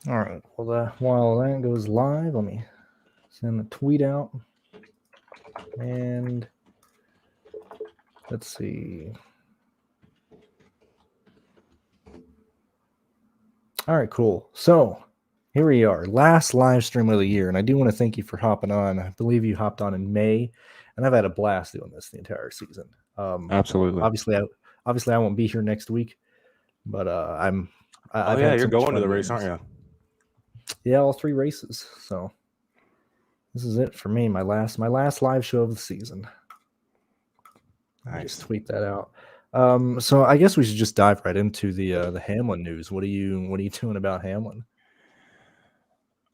All right. Well, while that goes live, let me send a tweet out. And let's see. All right, cool. So here we are, last live stream of the year. And I do want to thank you for hopping on. I believe you hopped on in May, and I've had a blast doing this the entire season. Absolutely. Obviously, I won't be here next week, but I've yeah, had you're so much going to fun the doing race, aren't this. you? Yeah, all 3 races. So this is it for me. My last live show of the season. Let me just tweet that out. So I guess we should just dive right into the Hamlin news. What are you doing about Hamlin?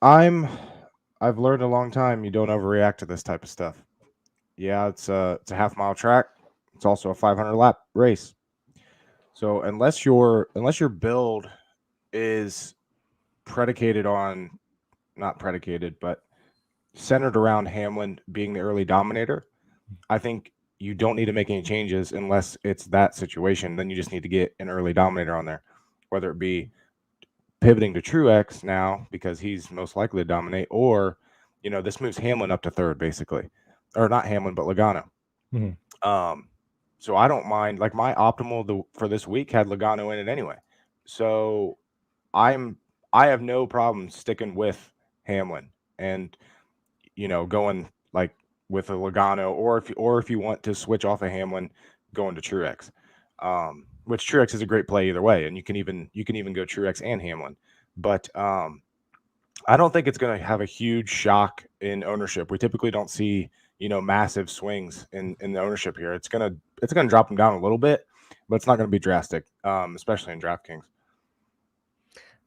I've learned a long time you don't overreact to this type of stuff. Yeah, it's a half-mile track. It's also a 500 lap race. So unless your build is predicated on, not predicated, but centered around Hamlin being the early dominator, I think you don't need to make any changes unless it's that situation. Then you just need to get an early dominator on there, whether it be pivoting to Truex now because he's most likely to dominate, or this moves Hamlin up to third basically, or not Hamlin but Logano. So I don't mind. Like my optimal for this week had Logano in it anyway, so I have no problem sticking with Hamlin and going like with a Logano, or if you want to switch off of Hamlin, going to Truex. Which Truex is a great play either way, and you can even go Truex and Hamlin. But I don't think it's going to have a huge shock in ownership. We typically don't see massive swings in the ownership here. It's gonna drop them down a little bit, but it's not going to be drastic, especially in DraftKings.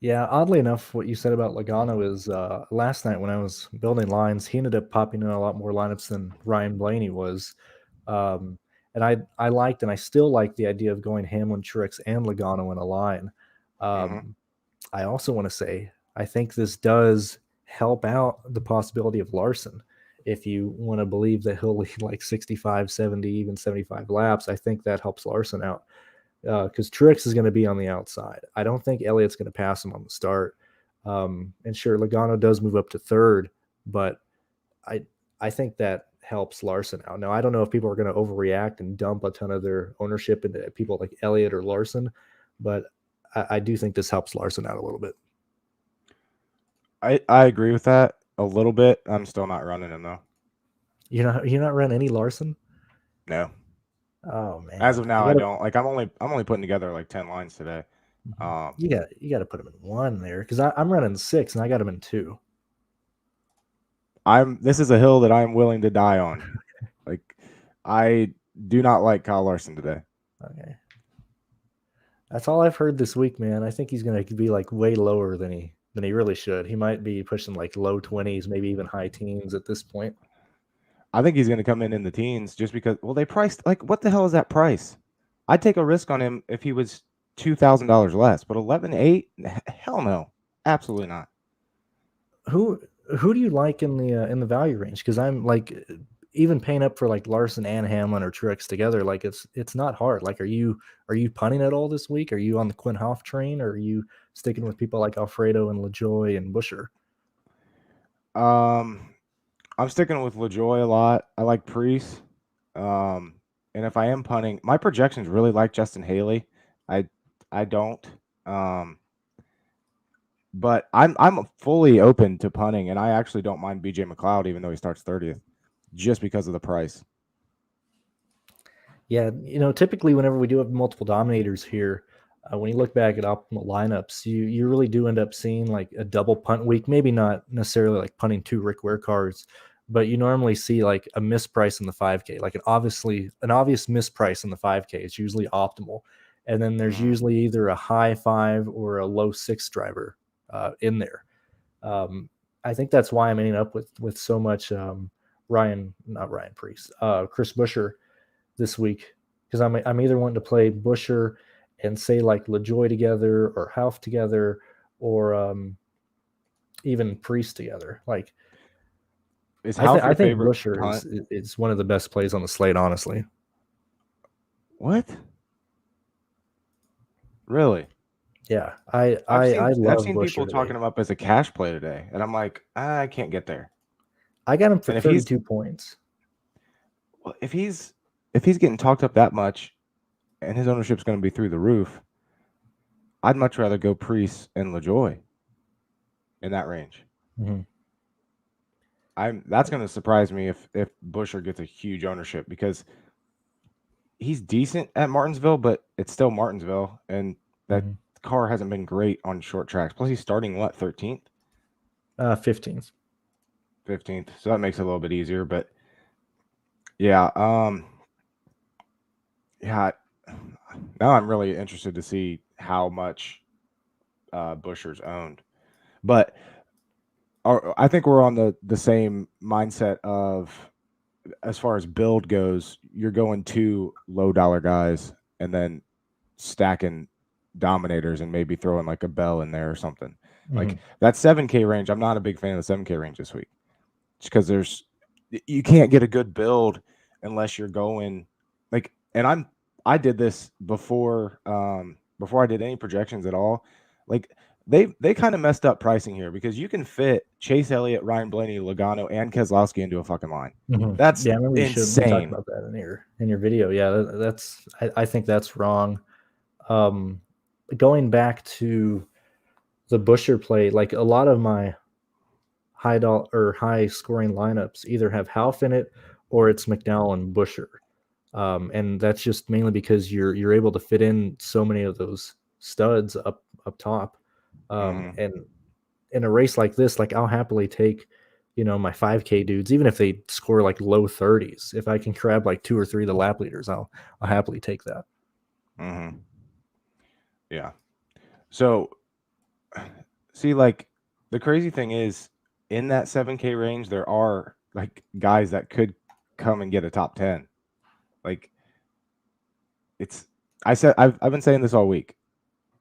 Yeah, oddly enough, what you said about Logano is last night when I was building lines, he ended up popping in a lot more lineups than Ryan Blaney was. And I liked and I still like the idea of going Hamlin, Truex, and Logano in a line. I also want to say I think this does help out the possibility of Larson. If you want to believe that he'll lead like 65, 70, even 75 laps, I think that helps Larson out because Truex is going to be on the outside. I don't think Elliott's going to pass him on the start. And sure, Logano does move up to third, but I think that helps Larson out. Now, I don't know if people are going to overreact and dump a ton of their ownership into people like Elliott or Larson, but I do think this helps Larson out a little bit. I agree with that a little bit. I'm still not running him though. You're not running any Larson? No. Oh man. As of now, I don't. Like I'm only putting together like 10 lines today. You got to put him in one there because I'm running 6 and I got him in 2. This is a hill that I'm willing to die on. Like I do not like Kyle Larson today. Okay. That's all I've heard this week, man. I think he's going to be like way lower than he really should. He might be pushing like low 20s, maybe even high teens at this point. I think he's going to come in the teens just because. Well, they priced like what the hell is that price? I'd take a risk on him if he was $2,000 less, but 11.8, hell no, absolutely not. Who do you like in the value range? Because I'm like even paying up for like Larson and Hamlin or Truex together, like it's not hard. Like, are you punting at all this week? Are you on the Quinn Hoff train, or are you sticking with people like Alfredo and LaJoy and Buscher? I'm sticking with LaJoy a lot. I like Priest. And if I am punting, my projections really like Justin Haley. I don't. But I'm fully open to punting, and I actually don't mind BJ McLeod, even though he starts 30th, just because of the price. Yeah, typically whenever we do have multiple dominators here, when you look back at optimal lineups, you really do end up seeing like a double punt week. Maybe not necessarily like punting 2 Rick Ware cards, but you normally see like a misprice in the 5K, like an obvious misprice in the 5K. It's usually optimal, and then there's usually either a high 5 or a low 6 driver in there. I think that's why I'm ending up with so much Chris Buescher this week, because I'm either wanting to play Buescher and say like LaJoy together or Half together or even Priest together. Like, I think Buescher is one of the best plays on the slate, honestly. What? Really? Yeah, I've seen I I've love seen Busher people today. talking him up as a cash play today, and I'm like, I can't get there. I got him for And 32 points. if he's getting talked up that much, and his ownership's going to be through the roof, I'd much rather go Priest and LaJoy in that range. Mm-hmm. That's going to surprise me if Busher gets a huge ownership, because he's decent at Martinsville, but it's still Martinsville, and that car hasn't been great on short tracks. Plus, he's starting 13th, 15th, 15th, so that makes it a little bit easier. But yeah, yeah. Now I'm really interested to see how much Busher's owned, but I think we're on the same mindset of, as far as build goes, you're going two low dollar guys and then stacking dominators and maybe throwing like a Bell in there or something. Like that 7K range, I'm not a big fan of the 7K range this week, just because you can't get a good build unless you're going like, and I did this before I did any projections at all. Like they kind of messed up pricing here, because you can fit Chase Elliott, Ryan Blaney, Logano, and Keselowski into a fucking line. That's yeah. I remember you talked insane. about that in your video. Yeah, that's I think that's wrong. Going back to the Busher play, like a lot of my high scoring lineups either have Half in it or it's McDowell and Busher. And that's just mainly because you're able to fit in so many of those studs up top. And in a race like this, like I'll happily take, my 5K dudes, even if they score like low 30s. If I can grab like 2 or 3 of the lap leaders, I'll happily take that. Yeah. So, see, like the crazy thing is, in that 7K range, there are like guys that could come and get a top 10. Like I've been saying this all week.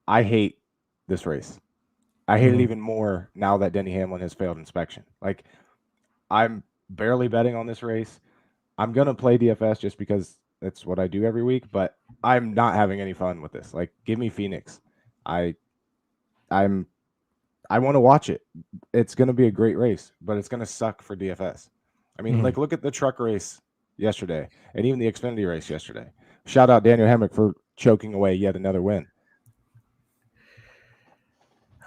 I hate this race. I hate it even more now that Denny Hamlin has failed inspection. Like, I'm barely betting on this race. I'm gonna play DFS just because that's what I do every week, but I'm not having any fun with this. Like, give me Phoenix. I want to watch it. It's gonna be a great race, but it's gonna suck for DFS. I mean, like, look at the truck race yesterday, and even the Xfinity race yesterday. Shout out Daniel Hemrick for choking away yet another win.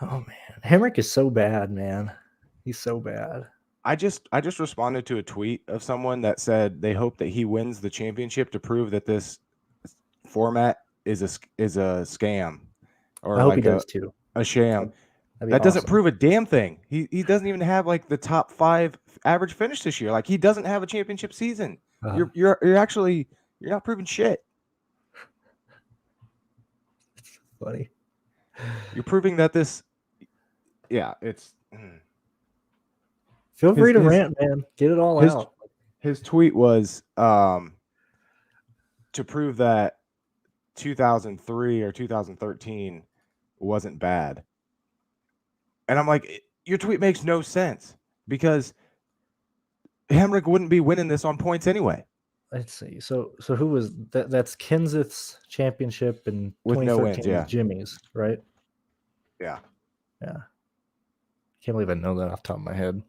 Oh man, Hemrick is so bad, man. He's so bad. I just responded to a tweet of someone that said they hope that he wins the championship to prove that this format is a scam, or I hope he like does too. a sham. That'd be That doesn't awesome. prove a damn thing. He doesn't even have like the top 5 average finish this year. Like, he doesn't have a championship season. You're not proving shit. It's funny. You're proving that this, it's. Feel free to rant, man. Get it all out. His tweet was to prove that 2003 or 2013 wasn't bad. And I'm like, your tweet makes no sense, because Hemrick wouldn't be winning this on points anyway. Let's see. So who was that? That's Kenseth's championship in With 2013 no wins, yeah. Jimmy's, right? Yeah. Yeah. Can't believe I know that off the top of my head.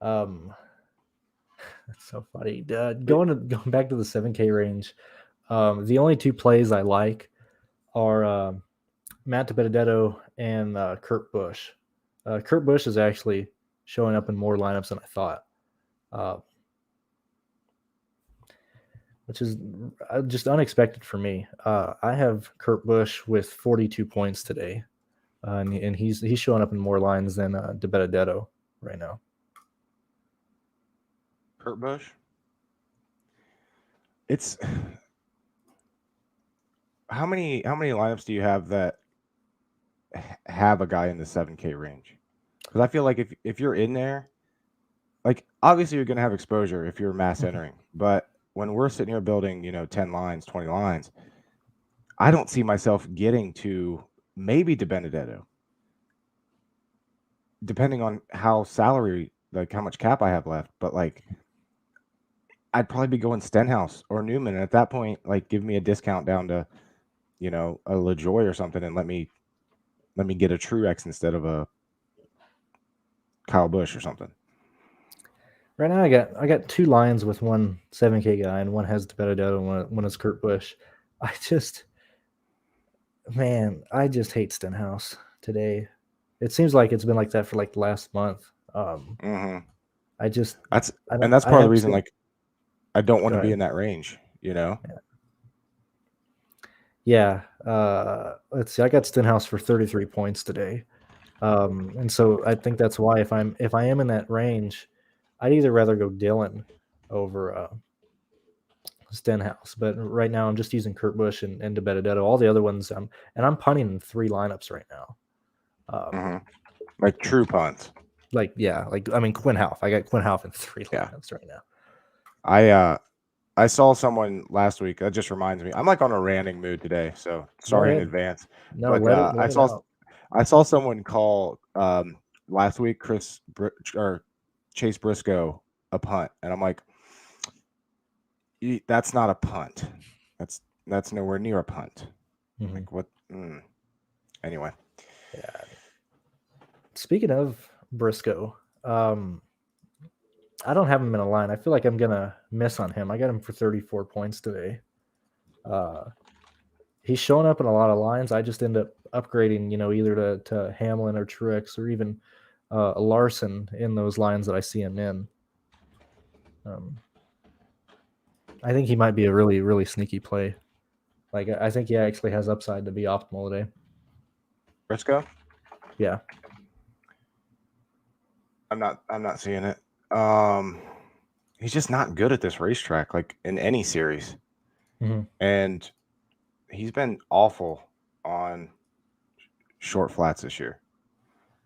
That's so funny. Going back to the 7K range, the only 2 plays I like are Matt DiBenedetto and Kurt Busch. Kurt Busch is actually showing up in more lineups than I thought, which is just unexpected for me. I have Kurt Busch with 42 points today, and he's showing up in more lines than DiBenedetto right now. Kurt Busch. It's how many lineups do you have that have a guy in the 7K range? Because I feel like if you're in there, like, obviously you're going to have exposure if you're mass entering, but when we're sitting here building, 10 lines, 20 lines, I don't see myself getting to maybe DiBenedetto, depending on how much cap I have left. But like, I'd probably be going Stenhouse or Newman, and at that point, like, give me a discount down to, a LaJoy or something and let me get a Truex instead of a Kyle Busch or something. Right now, I got 2 lines with one 7K guy, and one has DeBenedetto, and one is Kurt Busch. I just hate Stenhouse today. It seems like it's been like that for like the last month. That's I part of the reason like I don't want to be ahead. in that range, Yeah. Let's see. I got Stenhouse for 33 points today. And so I think that's why if I am in that range, I'd either rather go Dylan over Stenhouse. But right now I'm just using Kurt Busch and DeBenedetto. All the other ones I'm punting in 3 lineups right now. Like true punts. Quinn Houff. I got Quinn Houff in 3 lineups right now. I saw someone last week. That just reminds me. I'm like on a ranting mood today, so sorry in advance. No, but let it out. I saw someone call last week Chase Briscoe a punt, and I'm like, that's not a punt. That's nowhere near a punt. Mm-hmm. Like what? Anyway. Yeah. Speaking of Briscoe, I don't have him in a line. I feel like I'm gonna miss on him. I got him for 34 points today. He's showing up in a lot of lines. I just end up upgrading, either to Hamlin or Truex or even Larson in those lines that I see him in. I think he might be a really, really sneaky play. Like I think he actually has upside to be optimal today. Briscoe? Yeah. I'm not seeing it. He's just not good at this racetrack, like in any series. Mm-hmm. And he's been awful on short flats this year.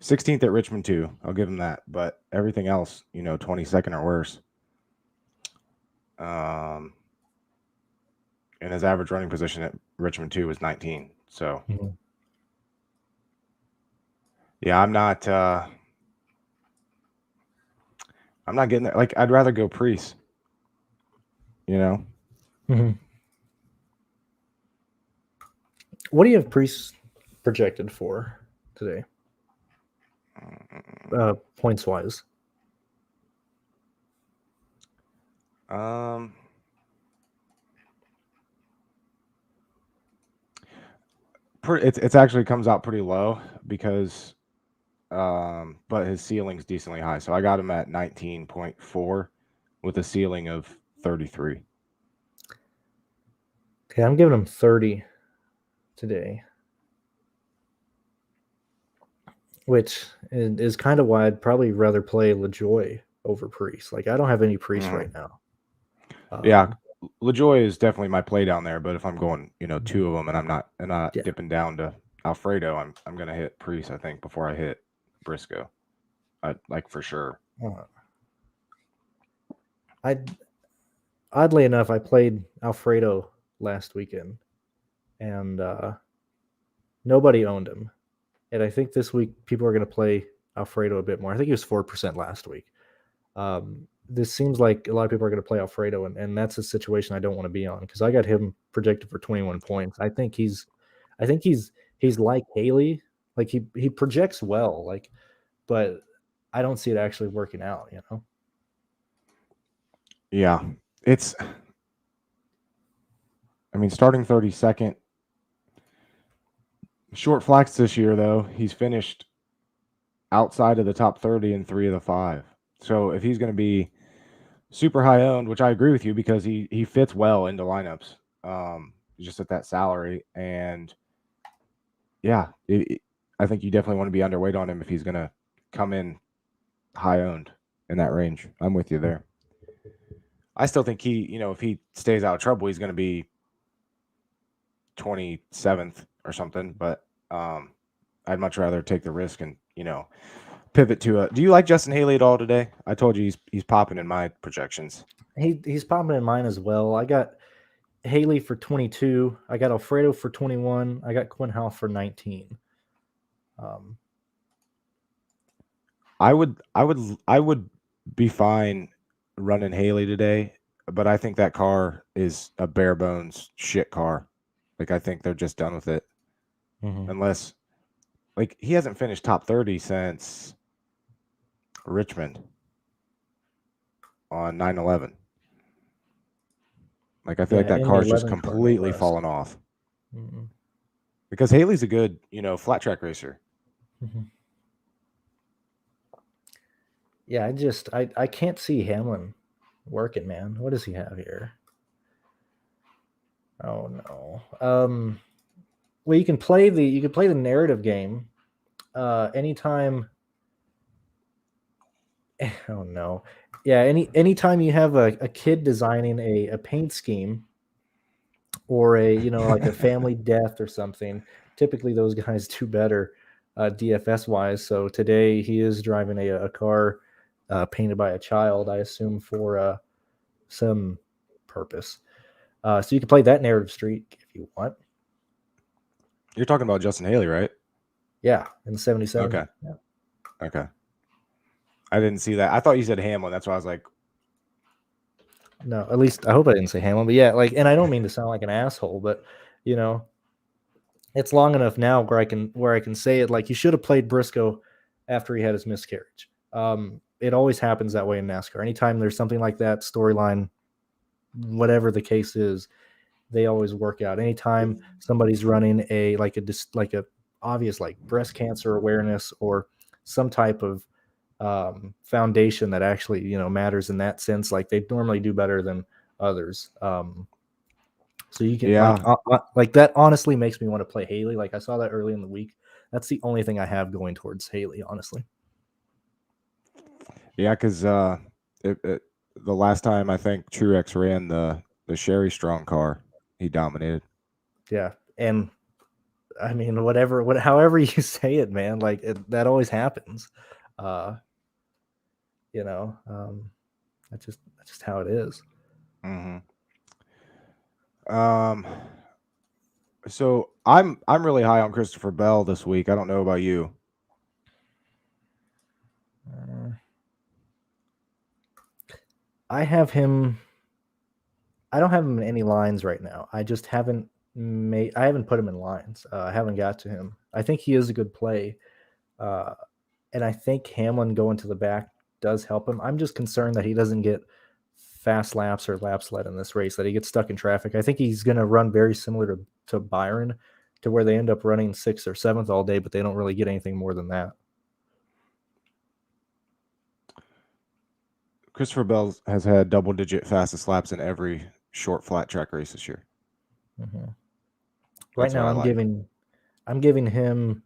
16th at Richmond too. I'll give him that. But everything else, 22nd or worse. And his average running position at Richmond 2 was 19. So, yeah, I'm not getting there. Like, I'd rather go Priest, Mm-hmm. What do you have Priest projected for today? Points wise. It's actually comes out pretty low because but his ceiling's decently high. So I got him at 19.4 with a ceiling of 33. Okay, I'm giving him 30 today, which is kind of why I'd probably rather play LaJoy over Priest. Like I don't have any Priest right now. Yeah, LaJoy is definitely my play down there. But if I'm going, 2 of them, and I'm not dipping down to Alfredo, I'm gonna hit Priest, I think, before I hit Briscoe. Like for sure. Oddly enough, I played Alfredo last weekend, and nobody owned him. And I think this week people are going to play Alfredo a bit more. I think he was 4% last week. This seems like a lot of people are going to play Alfredo, and that's a situation I don't want to be on because I got him projected for 21 points. I think he's like Haley, like he projects well, like, but I don't see it actually working out. Yeah, starting 32nd. Short flax this year, though, he's finished outside of the top 30 in 3 of the 5. So if he's going to be super high owned, which I agree with you because he fits well into lineups, just at that salary. And yeah, I think you definitely want to be underweight on him if he's going to come in high owned in that range. I'm with you there. I still think if he stays out of trouble, he's going to be 27th or something. But I'd much rather take the risk and pivot to do you like Justin Haley at all today? I told you he's popping in my projections. He's popping in mine as well. I got Haley for 22. I got Alfredo for 21. I got Quinn Houff for 19. I would be fine running Haley today, but I think that car is a bare bones shit car. Like, I think they're just done with it. Mhm. Unless, like, he hasn't finished top 30 since Richmond on 9/11. Like, I feel like Yeah, that in the car's just 11 car, no completely less. fallen off. Mhm. Because Haley's a good, flat track racer. Mhm. Yeah, I can't see Hamlin working, man. What does he have here? Oh no. Well, you can play the narrative game. Anytime. Oh no. Yeah, anytime you have a kid designing a paint scheme or like a family death or something, typically those guys do better DFS wise. So today he is driving a car painted by a child, I assume for some purpose. So you can play that narrative streak if you want. You're talking about Justin Haley, right? Yeah, in 77. Okay. Yeah. Okay. I didn't see that. I thought you said Hamlin. That's why I was like, No, at least I hope I didn't say Hamlin, but yeah, like, and I don't mean to sound like an asshole, but you know, it's long enough now where I can say it. Like, you should have played Briscoe after he had his miscarriage. It always happens that way in NASCAR. Anytime there's something like that storyline, whatever the case is, they always work out. Anytime somebody's running like a obvious like breast cancer awareness or some type of foundation that actually matters in that sense, like they normally do better than others. So you can yeah, like that honestly makes me want to play Haley. Like I saw that early in the week. That's the only thing I have going towards Haley, honestly. yeah, because the last time I think Truex ran the Sherry Strong car, he dominated. Yeah, and I mean, however you say it, man, like that always happens. Uh, you know, that's just how it is. Hmm. Um, so I'm really high on Christopher Bell this week. I don't know about you. Uh, I have him. I don't have him in any lines right now. I just haven't I haven't put him in lines. I haven't got to him. I think he is a good play. Uh, and I think Hamlin going to the back does help him. I'm just concerned that he doesn't get fast laps or laps led in this race, that he gets stuck in traffic. I think he's going to run very similar to Byron, to where they end up running 6th or 7th all day, but they don't really get anything more than that. Christopher Bell has had double-digit fastest laps in every short flat track race this year. Mm-hmm. Right That's what now, I like. I'm giving him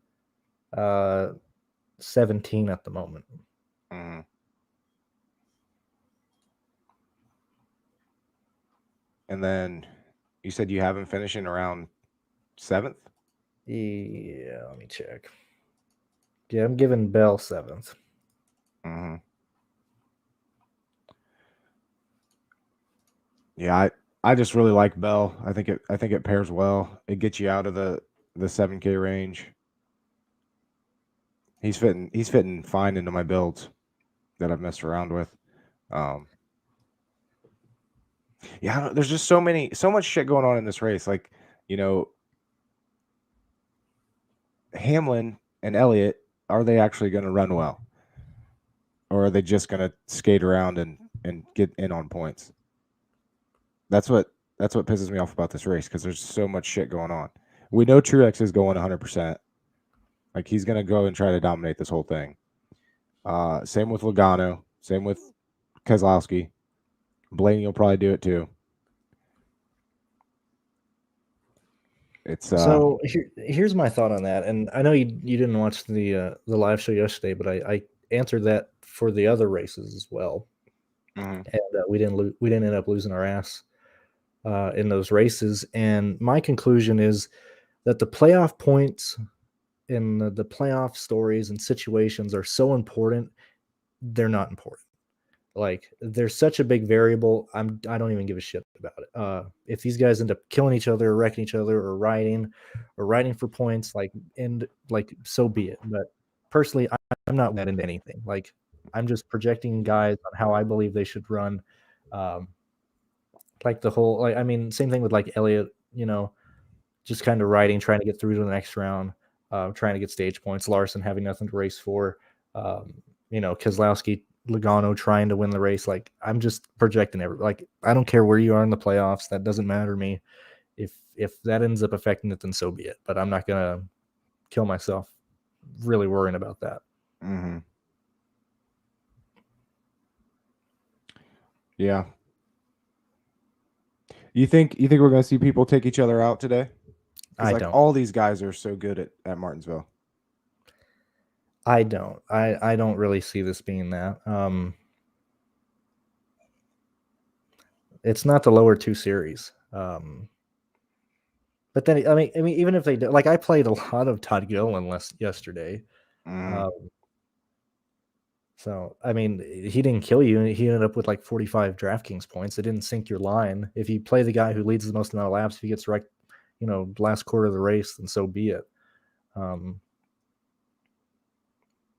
17 at the moment. Hmm. And then you said you have him finishing around 7th? Yeah, let me check. Yeah, I'm giving Bell 7th. Hmm. Yeah, I just really like Bell. I think it pairs well. It gets you out of the 7K range. He's fitting fine into my builds that I've messed around with. Yeah, there's just so much shit going on in this race. Like, Hamlin and Elliott, are they actually going to run well, or are they just going to skate around and get in on points? That's what pisses me off about this race, because there's so much shit going on. We know Truex is going 100%. Like, he's going to go and try to dominate this whole thing. Same with Logano. Same with Keselowski. Blaney will probably do it too. It's So here's my thought on that, and I know you didn't watch the live show yesterday, but I answered that for the other races as well, mhm. and we didn't end up losing our ass in those races. And my conclusion is that the playoff points and the playoff stories and situations are so important. They're not important. Like, there's such a big variable. I don't even give a shit about it. If these guys end up killing each other, or wrecking each other, or riding for points, like so be it. But personally, I'm not that into anything. Like, I'm just projecting guys on how I believe they should run. Um, like the whole, like, I mean, same thing with like Elliott. just kind of riding, trying to get through to the next round, trying to get stage points. Larson having nothing to race for. Keselowski, Logano trying to win the race. Like, I'm just projecting like, I don't care where you are in the playoffs. That doesn't matter to me. If that ends up affecting it, then so be it. But I'm not gonna kill myself really worrying about that. Mm-hmm. Yeah. You think we're gonna see people take each other out today? Because like don't. all these guys are so good at Martinsville. I don't. I don't really see this being that. It's not the lower two series. But then I mean, even if they do, like, I played a lot of Todd Gilliland yesterday. So I mean, he didn't kill you. He ended up with like 45 DraftKings points. It didn't sink your line. If you play the guy who leads the most amount of laps, if he gets wrecked, last quarter of the race, then so be it.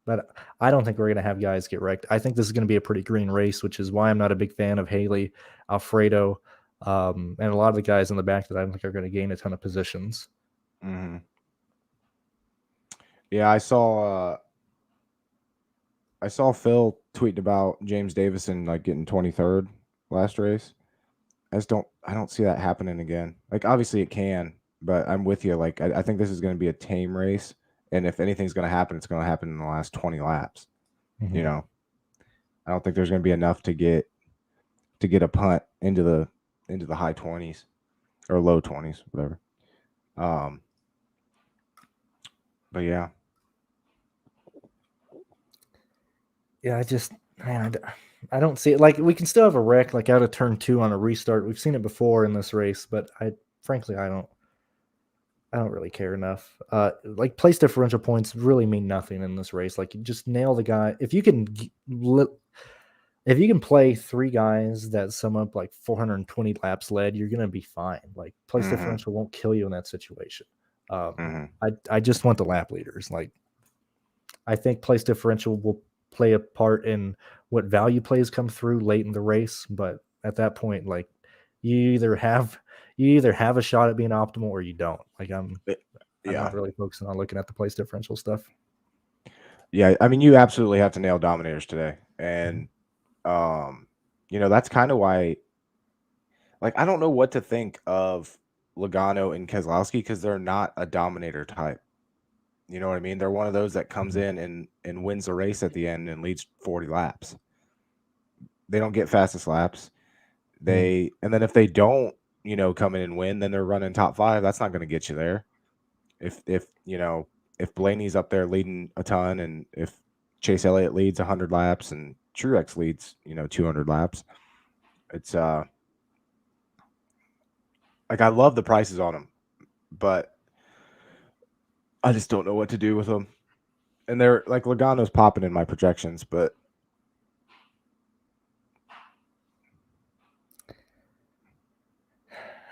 But I don't think we're going to have guys get wrecked. I think this is going to be a pretty green race, which is why I'm not a big fan of Haley, Alfredo, and a lot of the guys in the back that I don't think are going to gain a ton of positions. Mm-hmm. Yeah, I saw Phil tweeting about James Davison like getting 23rd last race. I don't see that happening again. Like, obviously it can, but I'm with you. Like, I think this is going to be a tame race, and if anything's going to happen, it's going to happen in the last 20 laps. Mm-hmm. I don't think there's going to be enough to get a punt into the high 20s or low 20s, whatever. But yeah. Yeah, I don't see it. Like, we can still have a wreck like out of turn 2 on a restart. We've seen it before in this race, but frankly I don't really care enough. Like, place differential points really mean nothing in this race. Like, you just nail the guy. If you can play 3 guys that sum up like 420 laps led, you're gonna be fine. Like, place differential won't kill you in that situation. I just want the lap leaders. Like, I think place differential will play a part in what value plays come through late in the race, but at that point, like, you either have a shot at being optimal or you don't. Like, I'm not really focusing on looking at the place differential stuff. Yeah, I mean, you absolutely have to nail dominators today, and that's kind of why. Like, I don't know what to think of Logano and Keselowski because they're not a dominator type. You know what I mean? They're one of those that comes in and wins the race at the end and leads 40 laps. They don't get fastest laps. And then if they don't, come in and win, then they're running top 5. That's not going to get you there. If Blaney's up there leading a ton, and if Chase Elliott leads 100 laps and Truex leads, 200 laps, it's like, I love the prices on them, but I just don't know what to do with them. And they're like, Logano's popping in my projections, but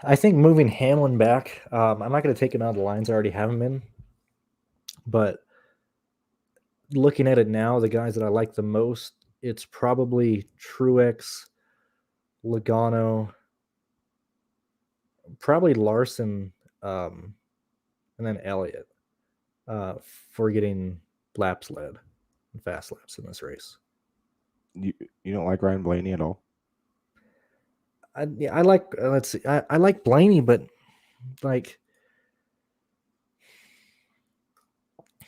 I think moving Hamlin back, I'm not going to take him out of the lines. I already have him in. But looking at it now, the guys that I like the most, it's probably Truex, Logano, probably Larson, and then Elliott for getting laps led and fast laps in this race. You don't like Ryan Blaney at all? I like let's see. I like Blaney, but like,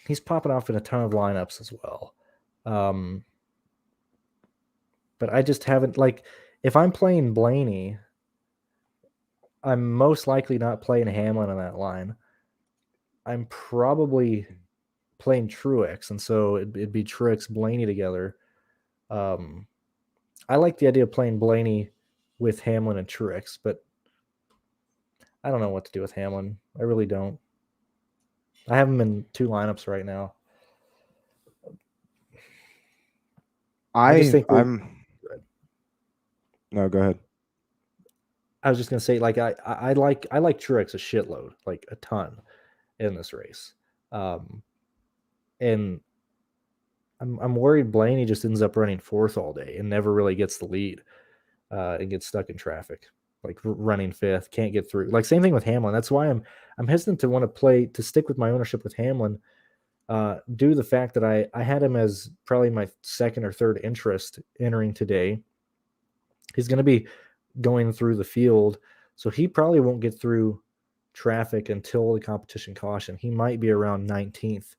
he's popping off in a ton of lineups as well. But I just haven't, like, if I'm playing Blaney, I'm most likely not playing Hamlin in that line. I'm probably playing Truex, and so it'd be Truex Blaney together. I like the idea of playing Blaney with Hamlin and Truex, but I don't know what to do with Hamlin. I really don't. I have him in 2 lineups right now. I just think No, go ahead. I was just gonna say, like, I like Truex a shitload, like a ton in this race, and I'm worried Blaney just ends up running 4th all day and never really gets the lead, and gets stuck in traffic. like running fifth, can't get through. Like same thing with Hamlin. That's why I'm hesitant to want to stick with my ownership with Hamlin, due to the fact that I had him as probably my second or third interest entering today. He's going to be going through the field, so he probably won't get through traffic until the competition caution. He might be around 19th.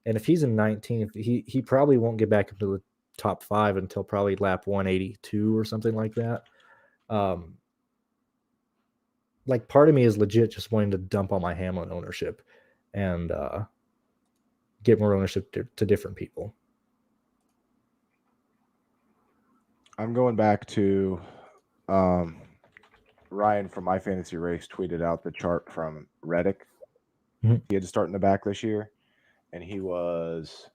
And if he's in 19th, he probably won't get back into the top 5 until probably lap 182 or something like that. Like part of me is legit just wanting to dump all my Hamlin ownership and get more ownership to different people. I'm going back to Ryan from My Fantasy Race tweeted out the chart from Reddick. Mhm. He had to start in the back this year, and he was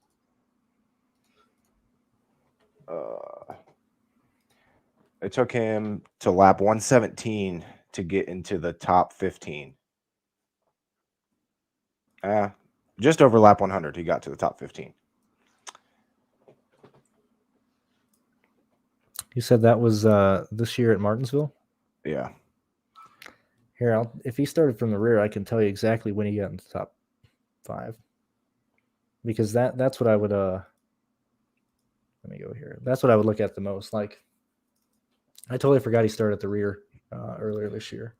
it took him to lap 117 to get into the top 15. Just over lap 100, he got to the top 15. You said that was this year at Martinsville? Yeah. Here, if he started from the rear, I can tell you exactly when he got in the top 5. Because that's what I would let me go here. That's what I would look at the most. Like, I totally forgot he started at the rear earlier this year.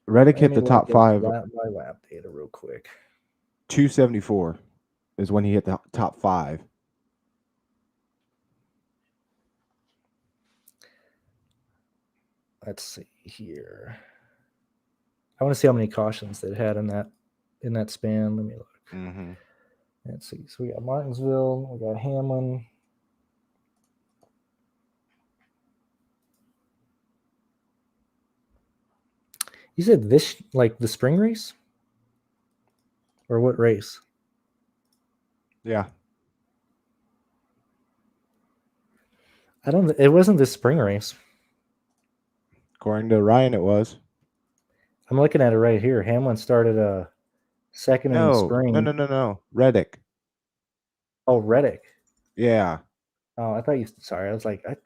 Reddick hit the top 5. Lap by lap data real quick. 274 is when he hit the top 5. Let's see here. I want to see how many cautions they had in that span. Let me look. Mm-hmm. Let's see. So we got Martinsville, we got Hamlin. You said this, like the spring race? Or what race? Yeah. It wasn't this spring race. According to Ryan, it was. I'm looking at it right here. Hamlin started second in the spring. No. Reddick. Oh, Reddick. Yeah. Oh, I thought you. Sorry, I was like, I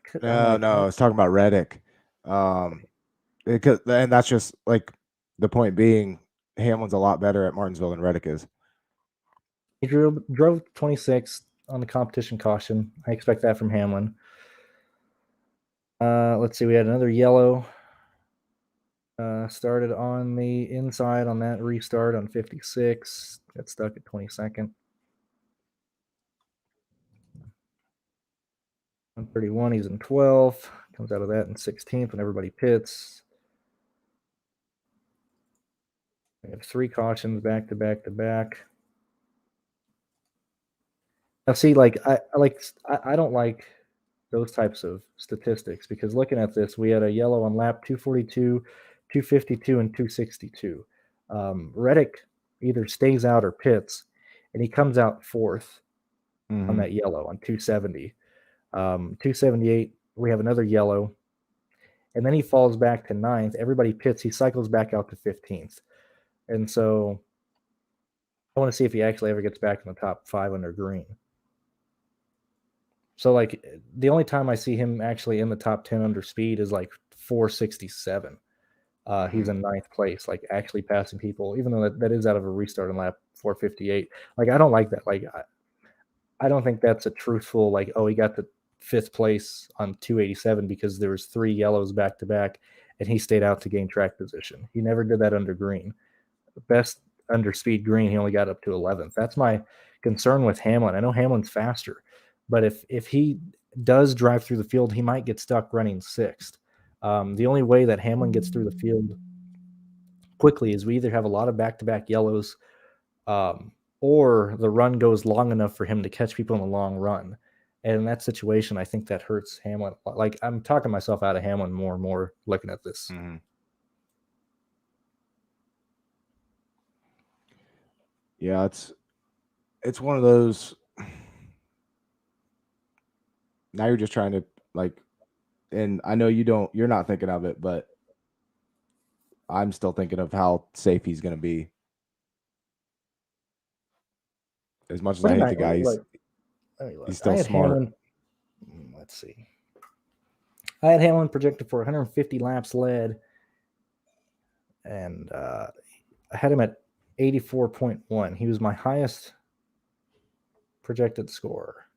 was talking about Reddick. And that's just like the point being, Hamlin's a lot better at Martinsville than Reddick is. He drove 26 on the competition caution. I expect that from Hamlin. Let's see. We had another yellow. Started on the inside on that restart on 56. Got stuck at 22nd. 131, he's in 12th. Comes out of that in 16th when everybody pits. We have 3 cautions back to back to back. Now, see, like I don't like those types of statistics because looking at this, we had a yellow on lap 242, 252, and 262. Reddick either stays out or pits, and he comes out 4th on that yellow on 270. 278, we have another yellow, and then he falls back to 9th. Everybody pits. He cycles back out to 15th. And so I want to see if he actually ever gets back in the top 5 under green. So, like, the only time I see him actually in the top 10 under speed is like 467. He's in 9th place, like actually passing people, even though that is out of a restart in lap 458. Like, I don't like that. Like, I don't think that's a truthful, like, oh, he got the 5th place on 287 because there was 3 yellows back to back and he stayed out to gain track position. He never did that under green. The best under speed green, he only got up to 11th. That's my concern with Hamlin. I know Hamlin's faster, but if he does drive through the field, he might get stuck running 6th. The only way that Hamlin gets through the field quickly is we either have a lot of back-to-back yellows, or the run goes long enough for him to catch people in the long run. And in that situation, I think that hurts Hamlin. Like, I'm talking myself out of Hamlin more and more looking at this. Mm-hmm. Yeah, it's one of those. Now you're just trying to, like, and I know you're not thinking of it, but I'm still thinking of how safe he's going to be. As much as I hate the guy, he's still smart. Let's see. I had Hamlin projected for 150 laps led, and I had him at 84.1. He was my highest projected score.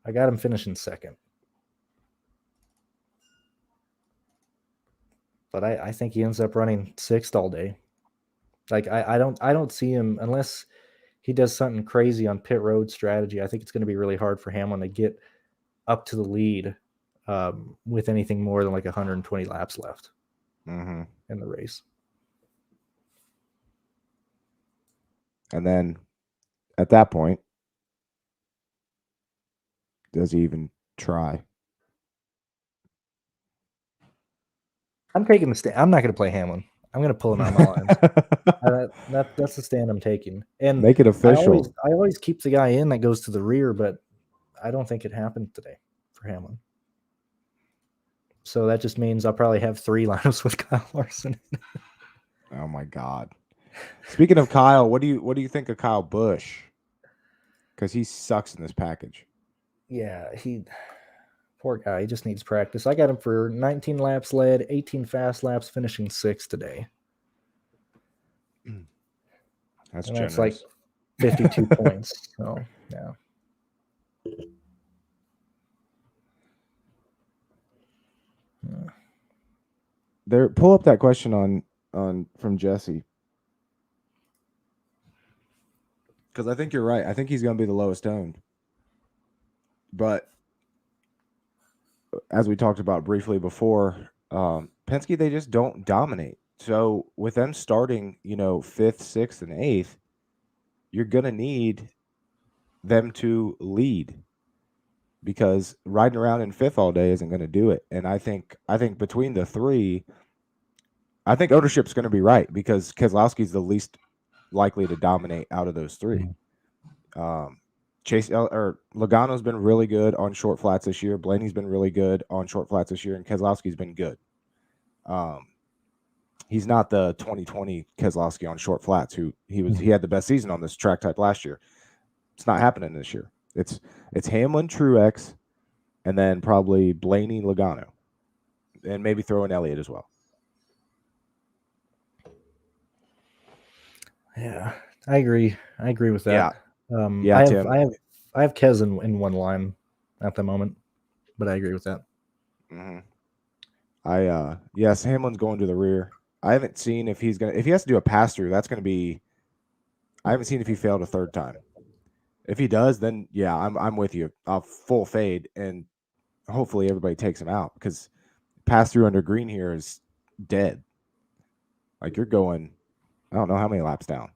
I got him finishing second. But I think he ends up running sixth all day. Like I don't see him unless he does something crazy on pit road strategy. I think it's going to be really hard for Hamlin to get up to the lead with anything more than like 120 laps left in the race. And then at that point, does he even try? I'm taking the stand. I'm not going to play Hamlin. I'm going to pull him out of my lines. That's the stand I'm taking. And make it official. I always keep the guy in that goes to the rear, but I don't think it happened today for Hamlin. So that just means I'll probably have 3 lineups with Kyle Larson. Oh my God! Speaking of Kyle, what do you think of Kyle Busch? Because he sucks in this package. Yeah, poor guy. He just needs practice. I got him for 19 laps led, 18 fast laps, finishing 6th today. That's and generous. That's like 52 points. So yeah. There, pull up that question on from Jesse. Because I think you're right. I think he's going to be the lowest owned. But as we talked about briefly before, Penske, they just don't dominate. So with them starting, 5th, 6th, and 8th, you're going to need them to lead, because riding around in 5th all day isn't going to do it. And I think between the 3, I think ownership's going to be right, because Keselowski's the least likely to dominate out of those 3. Logano's been really good on short flats this year. Blaney's been really good on short flats this year, and Keselowski's been good. He's not the 2020 Keselowski on short flats who he had the best season on this track type last year. It's not happening this year. It's Hamlin, Truex, and then probably Blaney, Logano, and maybe throw in Elliott as well. Yeah, I agree. I agree with that. Yeah, Tim. I have Kez in one line at the moment, but I agree with that. Yes, Hamlin's going to the rear. I haven't seen if he has to do a pass through. That's going to be. I haven't seen if he failed a 3rd time. If he does, then yeah, I'm with you. I'll full fade, and hopefully everybody takes him out, because pass through under green here is dead. Like, you're going, I don't know how many laps down.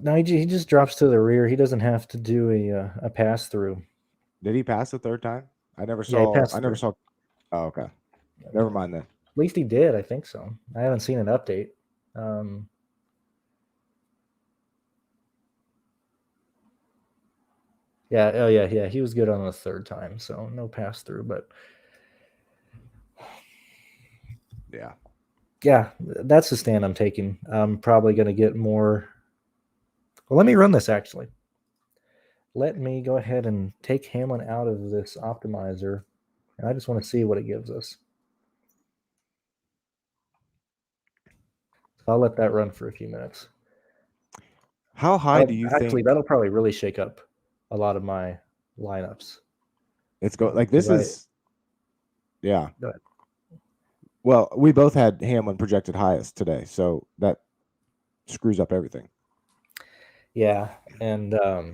No, he just drops to the rear. He doesn't have to do a pass through. Did he pass the 3rd time? I never saw. Oh, okay. Never mind then. At least he did. I think so. I haven't seen an update. Yeah. Oh yeah. He was good on the 3rd time, so no pass through. But yeah, that's the stand I'm taking. I'm probably going to get more. Well, let me run this actually. Let me go ahead and take Hamlin out of this optimizer, and I just want to see what it gives us. So I'll let that run for a few minutes. How high do you actually, think? That'll probably really shake up a lot of my lineups. It's go like this is. Yeah. Go ahead. Well, we both had Hamlin projected highest today, so that screws up everything. Yeah, and I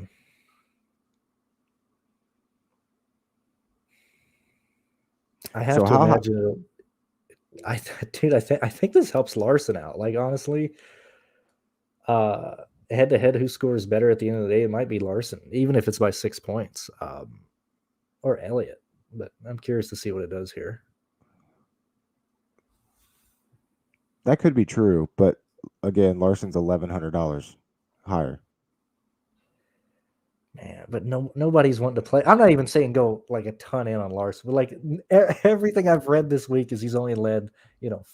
have to imagine. I think this helps Larson out. Like, honestly, head to head, who scores better at the end of the day? It might be Larson, even if it's by 6 points, or Elliott. But I'm curious to see what it does here. That could be true, but again, Larson's $1,100 higher. Man, but nobody's wanting to play. I'm not even saying go like a ton in on Larson, but like everything I've read this week is he's only led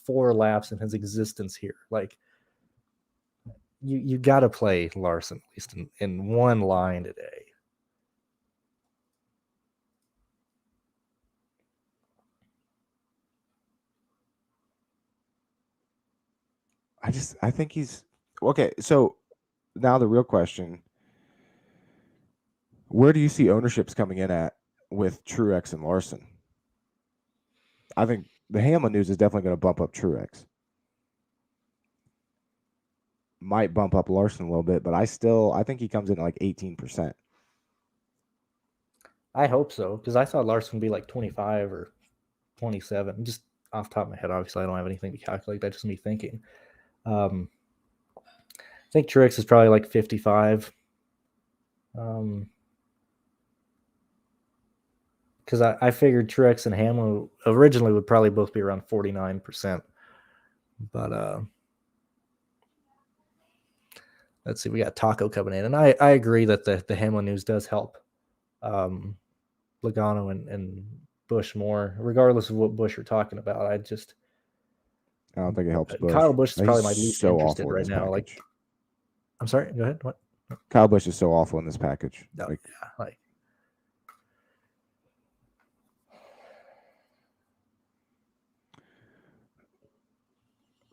4 laps in his existence here. Like, you got to play Larson at least in one line today. I think he's okay. So now the real question: where do you see ownerships coming in at with Truex and Larson? I think the Hamlin news is definitely going to bump up Truex. Might bump up Larson a little bit, but I think he comes in at like 18%. I hope so, because I thought Larson would be like 25 or 27. Just off the top of my head, obviously I don't have anything to calculate. That's just me thinking. I think Truex is probably like 55. Because I figured Truex and Hamlin originally would probably both be around 49%. But let's see, we got Taco coming in. And I agree that the Hamlin news does help Logano and Busch more, regardless of what Busch you're talking about. I don't think it helps Busch. Kyle Busch is probably my least interested right now. Package. Like, I'm sorry, go ahead. What? Kyle Busch is so awful in this package. No, yeah, like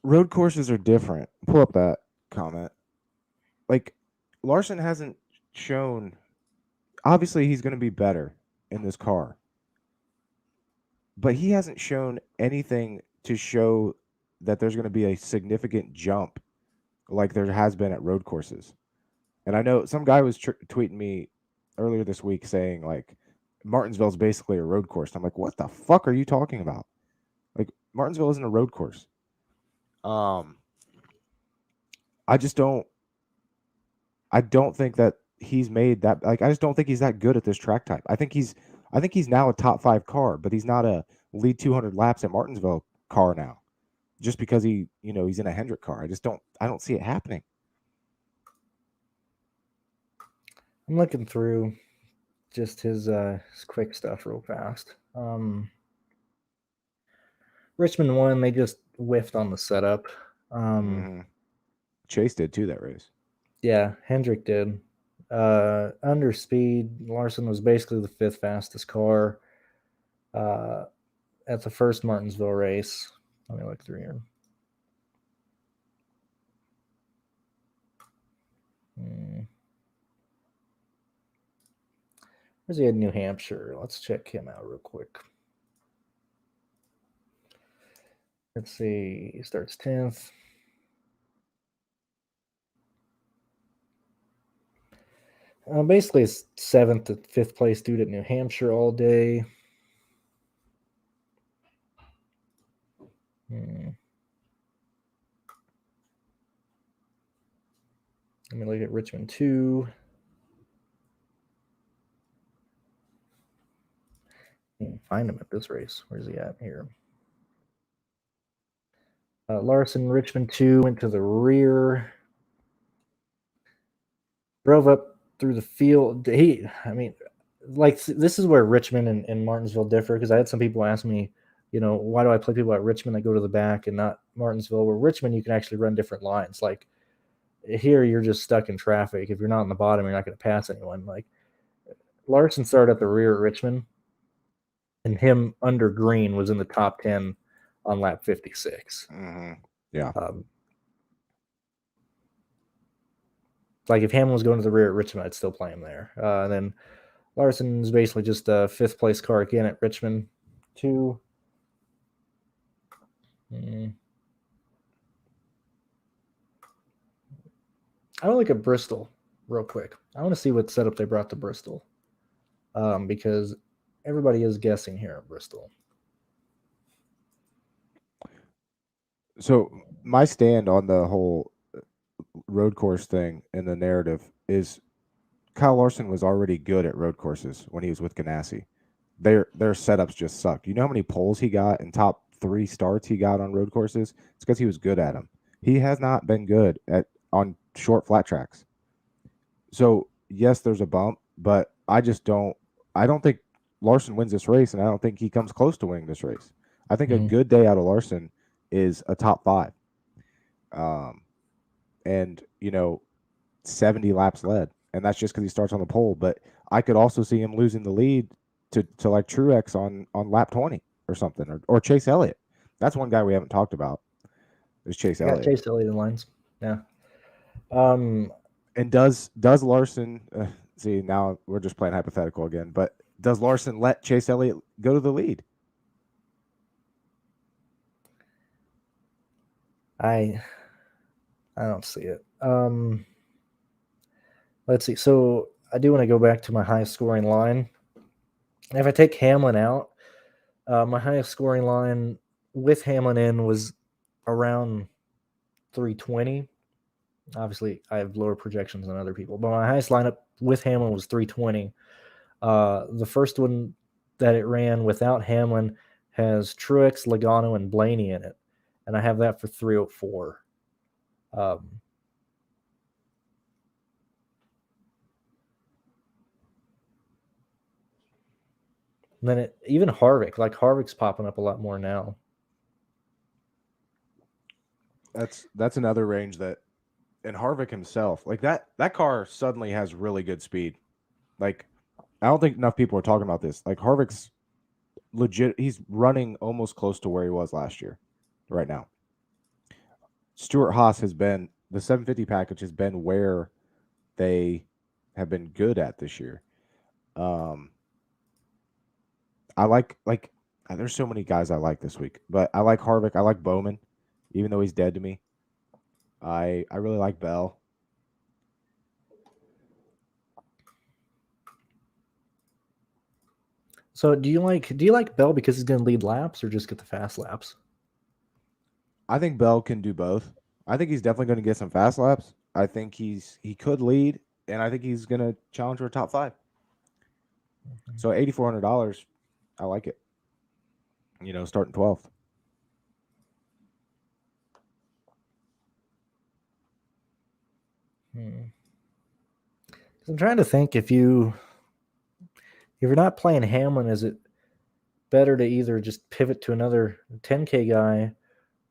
road courses are different. Pull up that comment. Like Larson hasn't shown. Obviously, he's going to be better in this car, but he hasn't shown anything to show that there's going to be a significant jump like there has been at road courses. And I know some guy was tweeting me earlier this week saying like Martinsville is basically a road course. I'm like, what the fuck are you talking about? Like Martinsville isn't a road course. I don't think that he's made that, like, I just don't think he's that good at this track type. I think he's now a top 5 car, but he's not a lead 200 laps at Martinsville car now, just because he's in a Hendrick car. I don't see it happening. I'm looking through just his quick stuff real fast. Richmond won. They just whiffed on the setup. Chase did too that race. Yeah, Hendrick did. Under speed, Larson was basically the 5th fastest car at the first Martinsville race. Let me look through here. Where's he at? New Hampshire? Let's check him out real quick. Let's see. He starts 10th. Basically, it's 7th to 5th place dude at New Hampshire all day. Let me look at Richmond 2. Find him at this race. Where's he at here? Larson, Richmond 2 went to the rear. Drove up through the field. This is where Richmond and Martinsville differ, because I had some people ask me, why do I play people at Richmond that go to the back and not Martinsville? Where Richmond, you can actually run different lines. Like here, you're just stuck in traffic. If you're not on the bottom, you're not going to pass anyone. Like Larson started at the rear at Richmond, and him under green was in the top 10 on lap 56. Yeah. Like if Hamlin was going to the rear at Richmond, I'd still play him there. And then Larson's basically just a 5th place car again at Richmond 2. I want to look at Bristol real quick. I want to see what setup they brought to Bristol, because everybody is guessing here at Bristol. So my stand on the whole road course thing and the narrative is Kyle Larson was already good at road courses when he was with Ganassi. Their setups just sucked. You know how many poles he got and top 3 starts he got on road courses? It's because he was good at them. He has not been good on short flat tracks. So yes, there's a bump, but I don't think Larson wins this race, and I don't think he comes close to winning this race. I think a good day out of Larson is a top 5. And 70 laps led. And that's just because he starts on the pole. But I could also see him losing the lead to like Truex on lap 20 or something, or Chase Elliott. That's one guy we haven't talked about. is Chase I got Elliott. Chase Elliott in lines. Yeah. And does Larson see, now we're just playing hypothetical again, but does Larson let Chase Elliott go to the lead? I don't see it. Let's see. So I do want to go back to my highest scoring line. If I take Hamlin out, my highest scoring line with Hamlin in was around 320. Obviously, I have lower projections than other people, but my highest lineup with Hamlin was 320. The first one that it ran without Hamlin has Truex, Logano, and Blaney in it, and I have that for 304. Then even Harvick's popping up a lot more now. That's another range that, and Harvick himself, like that car suddenly has really good speed. Like, I don't think enough people are talking about this. Like, Harvick's legit, he's running almost close to where he was last year right now. Stuart Haas has been, the 750 package has been where they have been good at this year. I like there's so many guys I like this week, but I like Harvick. I like Bowman, even though he's dead to me. I really like Bell. So do you like Bell because he's going to lead laps or just get the fast laps? I think Bell can do both. I think he's definitely going to get some fast laps. I think he could lead, and I think he's going to challenge for a top 5. So $8,400, I like it. Starting 12th. I'm trying to think if you're not playing Hamlin, is it better to either just pivot to another 10K guy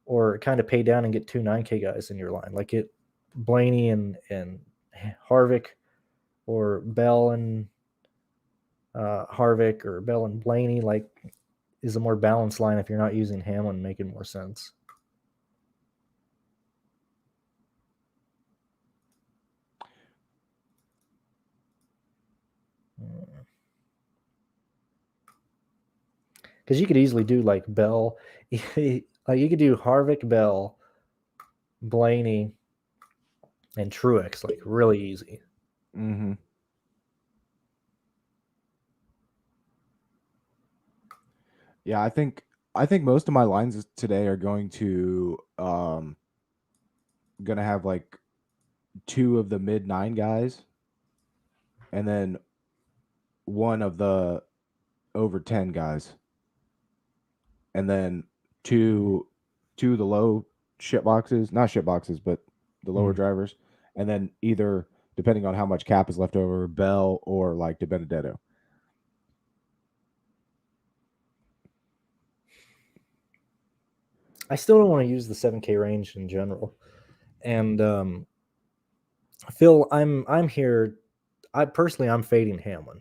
or kind of pay down and get 2 9K guys in your line, like it Blaney and Harvick, or Bell and Harvick, or Bell and Blaney? Like, is a more balanced line if you're not using Hamlin making more sense? Because you could easily do like Bell, like you could do Harvick, Bell, Blaney, and Truex, like really easy. Mm-hmm. Yeah, I think most of my lines today are going to have like 2 of the mid 9 guys, and then 1 of the over 10 guys, and then two of the low shit boxes, not shit boxes, but the lower drivers, and then either, depending on how much cap is left over, Bell or like DiBenedetto. I still don't want to use the 7K range in general. And Phil, I'm here. I'm fading Hamlin.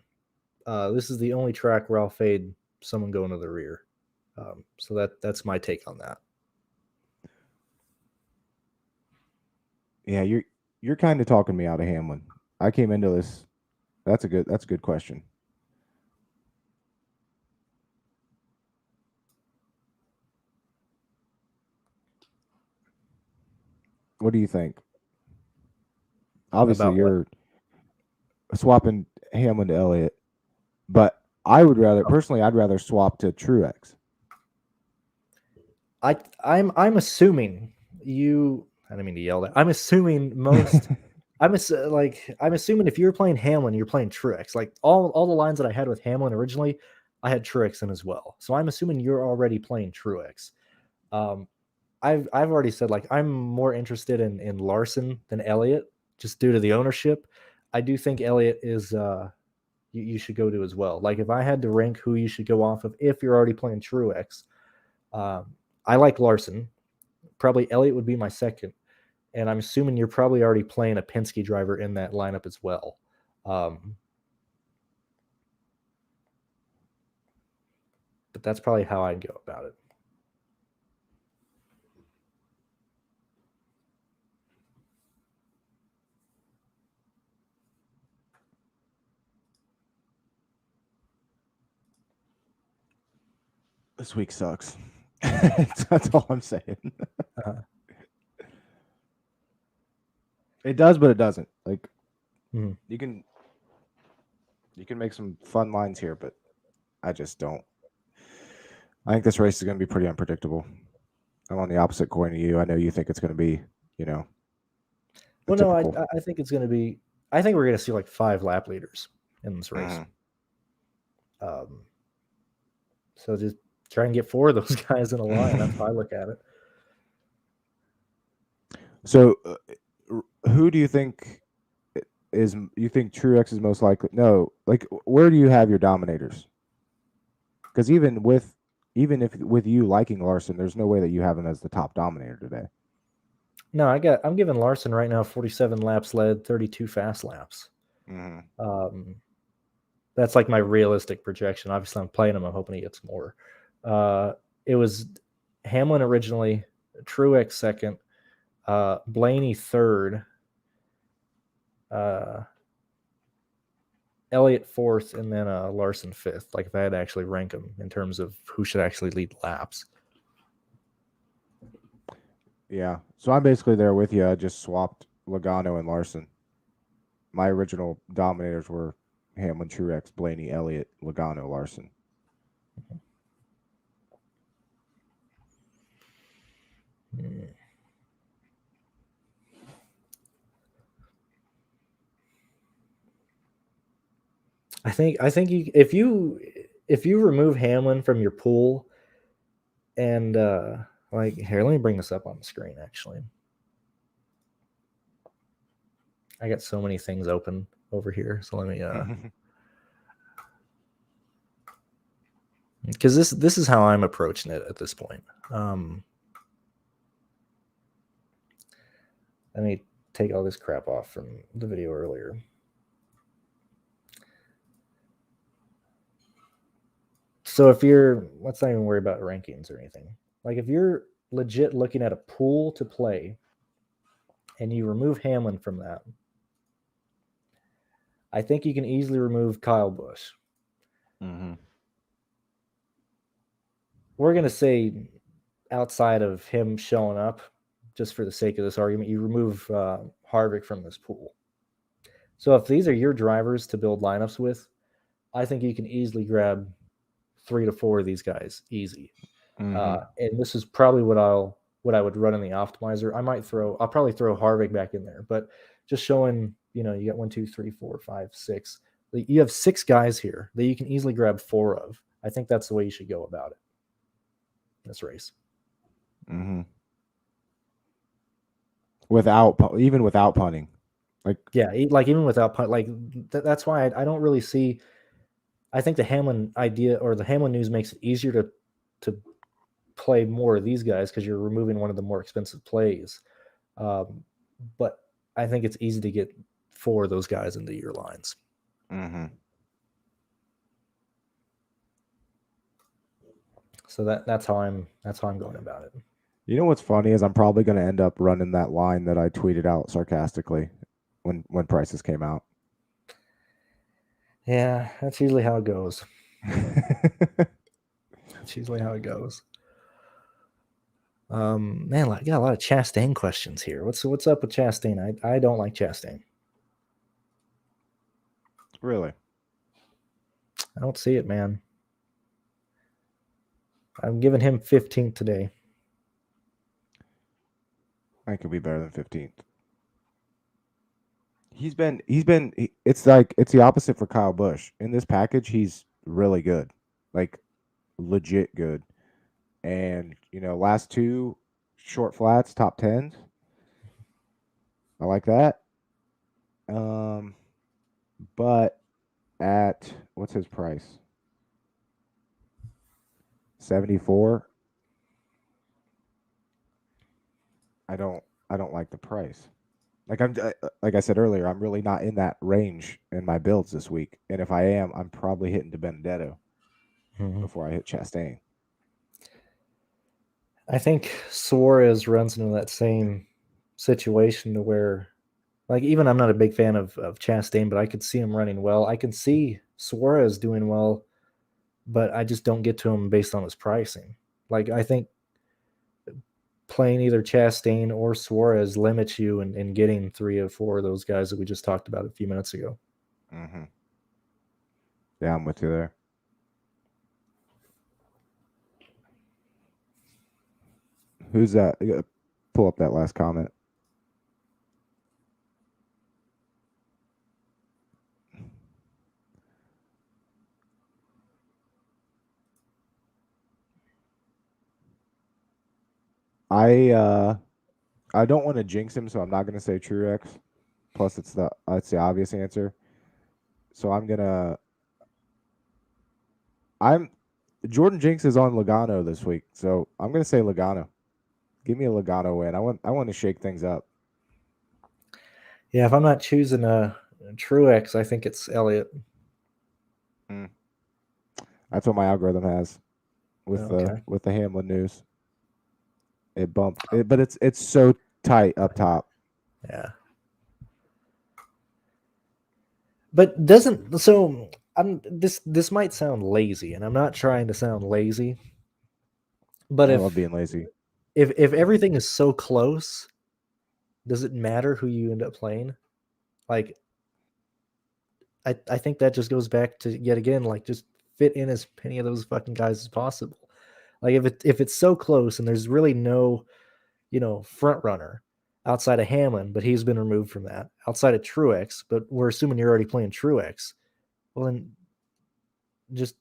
This is the only track where I'll fade someone going to the rear. So that's my take on that. Yeah, you're kind of talking me out of Hamlin. I came into this. That's a good question. What do you think? Obviously, About what? you're swapping Hamlin to Elliott, but I would rather, personally, I'd rather swap to Truex. I'm assuming you. I don't mean to yell that. I'm assuming most. I'm assuming if you're playing Hamlin, you're playing Truex. Like all the lines that I had with Hamlin originally, I had Truex in as well. So I'm assuming you're already playing Truex. I've already said, like, I'm more interested in Larson than Elliott, just due to the ownership. I do think Elliott is you should go to as well. Like, if I had to rank who you should go off of if you're already playing Truex, I like Larson. Probably Elliott would be my second. And I'm assuming you're probably already playing a Penske driver in that lineup as well. But that's probably how I'd go about it. This week sucks. That's all I'm saying. It does, but it doesn't. Like you can make some fun lines here, but I just don't. I think this race is going to be pretty unpredictable. I'm on the opposite coin to you. I know you think it's going to be, well, no, I think it's going to be. I think we're going to see like 5 lap leaders in this race. So just try and get 4 of those guys in a line. That's how I look at it. So, who do you think is? You think Truex is most likely? No, like where do you have your dominators? Because even with you liking Larson, there's no way that you have him as the top dominator today. No, I'm giving Larson right now 47 laps led, 32 fast laps. That's like my realistic projection. Obviously, I'm playing him. I'm hoping he gets more. It was Hamlin originally, Truex second, Blaney third, Elliott fourth, and then Larson fifth. Like if I had to actually rank them in terms of who should actually lead laps. Yeah, so I'm basically there with you. I just swapped Logano and Larson. My original dominators were Hamlin, Truex, Blaney, Elliott, Logano, Larson. I think if you remove Hamlin from your pool, and like here, let me bring this up on the screen. Actually, I got so many things open over here, so let me because this is how I'm approaching it at this point. Let me take all this crap off from the video earlier. So if you're, let's not even worry about rankings or anything. Like if you're legit looking at a pool to play and you remove Hamlin from that, I think you can easily remove Kyle Busch. We're going to say outside of him showing up, just for the sake of this argument, you remove Harvick from this pool. So if these are your drivers to build lineups with, I think you can easily grab 3 to 4 of these guys easy. And this is probably what I would run in the optimizer. I'll probably throw Harvick back in there, but just showing, you got 1, 2, 3, 4, 5, 6. You have 6 guys here that you can easily grab 4 of. I think that's the way you should go about it in this race. Without punting, even without punt, that's why I don't really see. I think the Hamlin idea or the Hamlin news makes it easier to play more of these guys because you're removing one of the more expensive plays. But I think it's easy to get 4 of those guys into your lines. So that's how I'm going about it. You know what's funny is I'm probably going to end up running that line that I tweeted out sarcastically when prices came out. Yeah, that's usually how it goes. That's usually how it goes. Man, I got a lot of Chastain questions here. What's up with Chastain? I don't like Chastain. Really? I don't see it, man. I'm giving him 15th today. I could be better than 15th. It's the opposite for Kyle Busch. In this package, he's really good. Like legit good. And, last 2 short flats, top 10s. I like that. But at what's his price? 74. I don't like the price. Like I said earlier, I'm really not in that range in my builds this week. And if I am, I'm probably hitting to Benedetto before I hit Chastain. I think Suarez runs into that same situation to where, like, even I'm not a big fan of Chastain, but I could see him running well. I can see Suarez doing well but I just don't get to him based on his pricing. Like, I think playing either Chastain or Suarez limits you in getting 3 or 4 of those guys that we just talked about a few minutes ago. Mm-hmm. Yeah, I'm with you there. Who's that? You gotta pull up that last comment. I don't want to jinx him, so I'm not gonna say Truex. Plus, it's the obvious answer. So Jordan Jinx is on Logano this week, so I'm gonna say Logano. Give me a Logano win. I want to shake things up. Yeah, if I'm not choosing a Truex, I think it's Elliott. That's what my algorithm has with Okay. the Hamlin news. It bumped it, but it's so tight up top. Yeah. But doesn't so I'm this might sound lazy, and I'm not trying to sound lazy. But I love being lazy. if everything is so close, does it matter who you end up playing? Like, I think that just goes back to, yet again, like, just fit in as many of those fucking guys as possible. Like, if it's so close and there's really no, front runner outside of Hamlin, but he's been removed from that, outside of Truex, but we're assuming you're already playing Truex, well, then just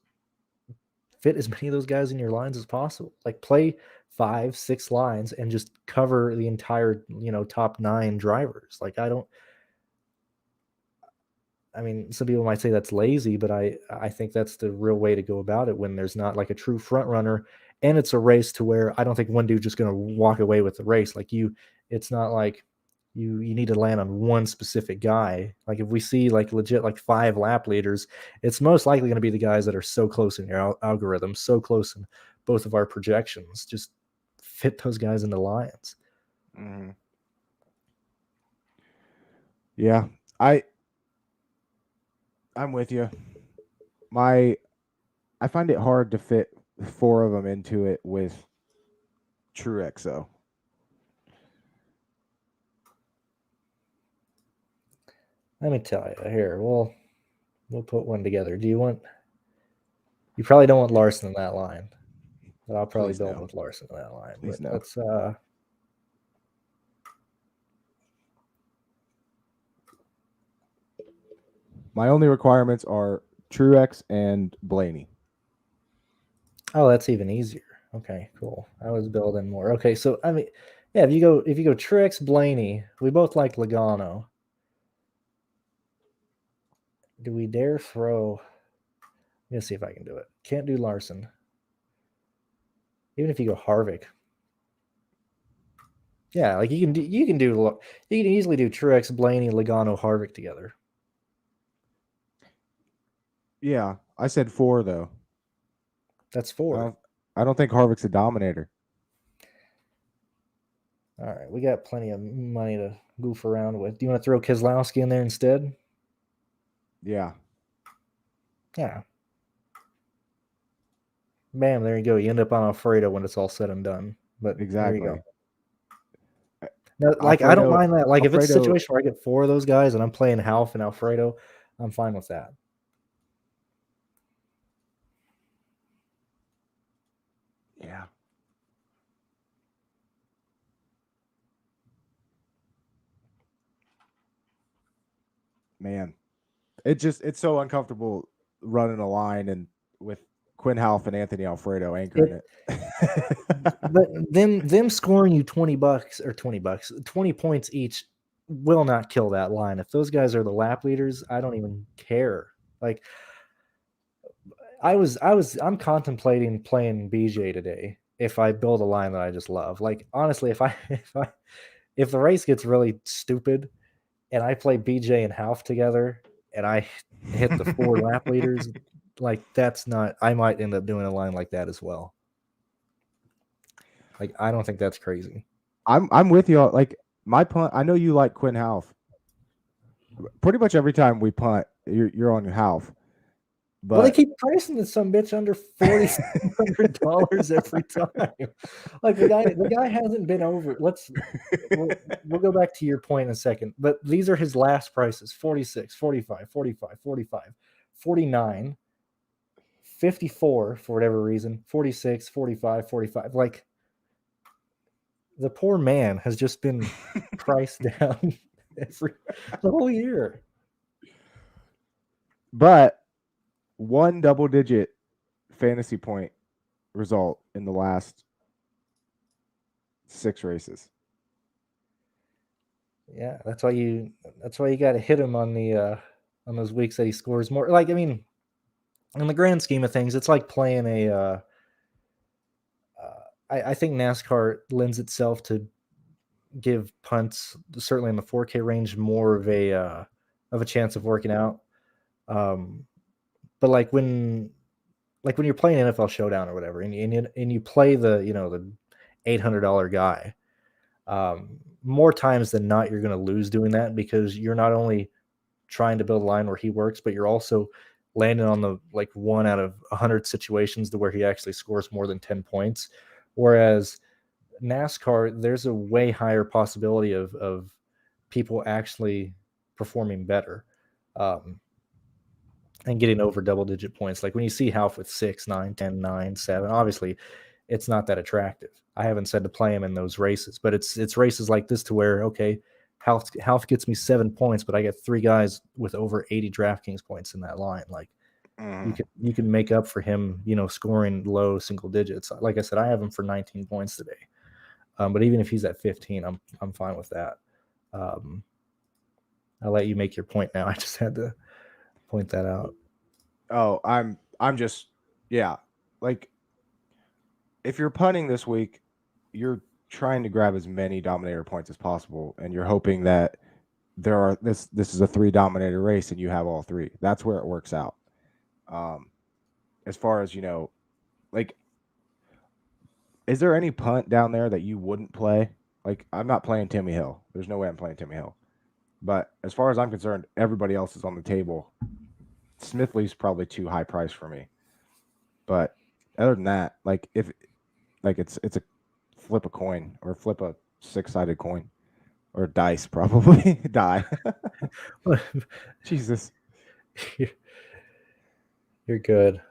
fit as many of those guys in your lines as possible. Like, play 5, 6 lines and just cover the entire, top 9 drivers. Like, I mean, some people might say that's lazy, but I think that's the real way to go about it when there's not like a true front runner, and it's a race to where I don't think one dude's just going to walk away with the race. Like, it's not like you need to land on one specific guy. Like, if we see like legit like 5 lap leaders, it's most likely going to be the guys that are so close in your algorithm, so close in both of our projections. Just fit those guys into lines. Mm-hmm. Yeah, I'm with you. I find it hard to fit 4 of them into it with Truex though. Let me tell you here. We'll put one together. You probably don't want Larson in that line, but I'll probably build with Larson in that line. Please but no. Let's My only requirements are Truex and Blaney. Oh, that's even easier. Okay, cool. I was building more. Okay, so I mean, yeah, if you go Truex, Blaney, we both like Logano. Do we dare throw? Let me see if I can do it. Can't do Larson. Even if you go Harvick. Yeah, like you can easily do Truex, Blaney, Logano, Harvick together. Yeah, I said 4 though. That's 4. I don't think Harvick's a dominator. All right, we got plenty of money to goof around with. Do you want to throw Keselowski in there instead? Yeah. Yeah. Bam, there you go. You end up on Alfredo when it's all said and done. But Exactly. There you go. No, like, Alfredo, I don't mind that. Like, if it's a situation where I get 4 of those guys and I'm playing Half and Alfredo, I'm fine with that. Yeah. Man, it's so uncomfortable running a line and with Quinn Half and Anthony Alfredo anchoring it. But them scoring you $20 or $20, 20 points each will not kill that line. If those guys are the lap leaders, I don't even care. Like, I'm contemplating playing BJ today if I build a line that I just love. Like, honestly, if the race gets really stupid and I play BJ and Half together and I hit the 4 lap leaders, like, I might end up doing a line like that as well. Like, I don't think that's crazy. I'm with you. Like, my punt, I know you like Quinn Half. Pretty much every time we punt, you're on Half. But well, they keep pricing this some bitch under $4,700 every time. Like the guy hasn't been over. We'll go back to your point in a second, but these are his last prices: 46, 45, 45, 45, 49, 54 for whatever reason, 46, 45, 45. Like the poor man has just been priced down the whole year. But one double-digit fantasy point result in the last 6 races. Yeah, that's why you got to hit him on on those weeks that he scores more. Like, I mean, in the grand scheme of things, it's like playing I think NASCAR lends itself to give punts, certainly in the 4K range, more of a chance of working out. But like when you're playing NFL Showdown or whatever, and you play the the $800 guy, more times than not you're going to lose doing that, because you're not only trying to build a line where he works, but you're also landing on the like 1 out of 100 situations to where he actually scores more than 10 points. Whereas NASCAR, there's a way higher possibility of people actually performing better and getting over double-digit points. Like when you see Half with 6, 9, 10, 9, 7, obviously it's not that attractive. I haven't said to play him in those races, but it's races like this to where, okay, Half gets me 7 points, but I get 3 guys with over 80 DraftKings points in that line. Like you can make up for him, scoring low single digits. Like I said, I have him for 19 points today. But even if he's at 15, I'm fine with that. I'll let you make your point now. I just had to point that out. Oh, I'm just, yeah. Like, if you're punting this week, you're trying to grab as many dominator points as possible, and you're hoping that this is a 3 dominator race and you have all 3. That's where it works out. As far as, like, is there any punt down there that you wouldn't play? Like, I'm not playing Timmy Hill. There's no way I'm playing Timmy Hill. But as far as I'm concerned, everybody else is on the table. Smithley's probably too high price for me. But other than that, like, if like it's a flip a coin, or flip a 6-sided coin, or dice, probably die. Jesus, you're good.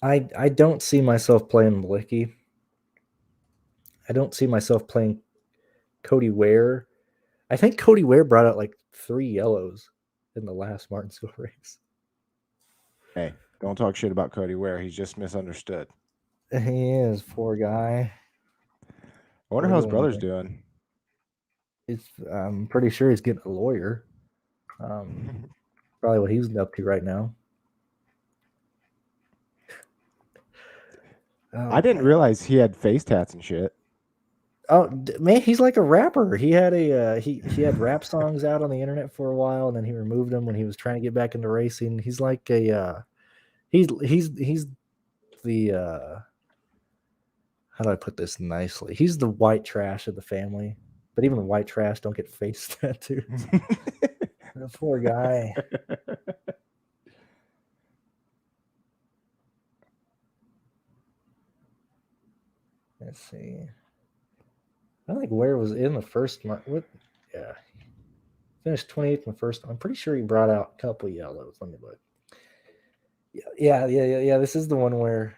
I don't see myself playing Blicky. I don't see myself playing Cody Ware. I think Cody Ware brought out like 3 yellows in the last Martinsville race. Hey, don't talk shit about Cody Ware. He's just misunderstood. He is, poor guy. I wonder how his brother's doing. I'm pretty sure he's getting a lawyer. Probably what he's up to right now. I didn't realize he had face tats and shit. Oh man, he's like a rapper. He had he had rap songs out on the internet for a while, and then he removed them when he was trying to get back into racing. He's like a he's the how do I put this nicely? He's the white trash of the family, but even the white trash don't get face tattoos. The poor guy. Let's see. I think Ware was in the first month. Yeah. Finished 28th in the first. I'm pretty sure he brought out a couple yellows. Let me look. Yeah. This is the one where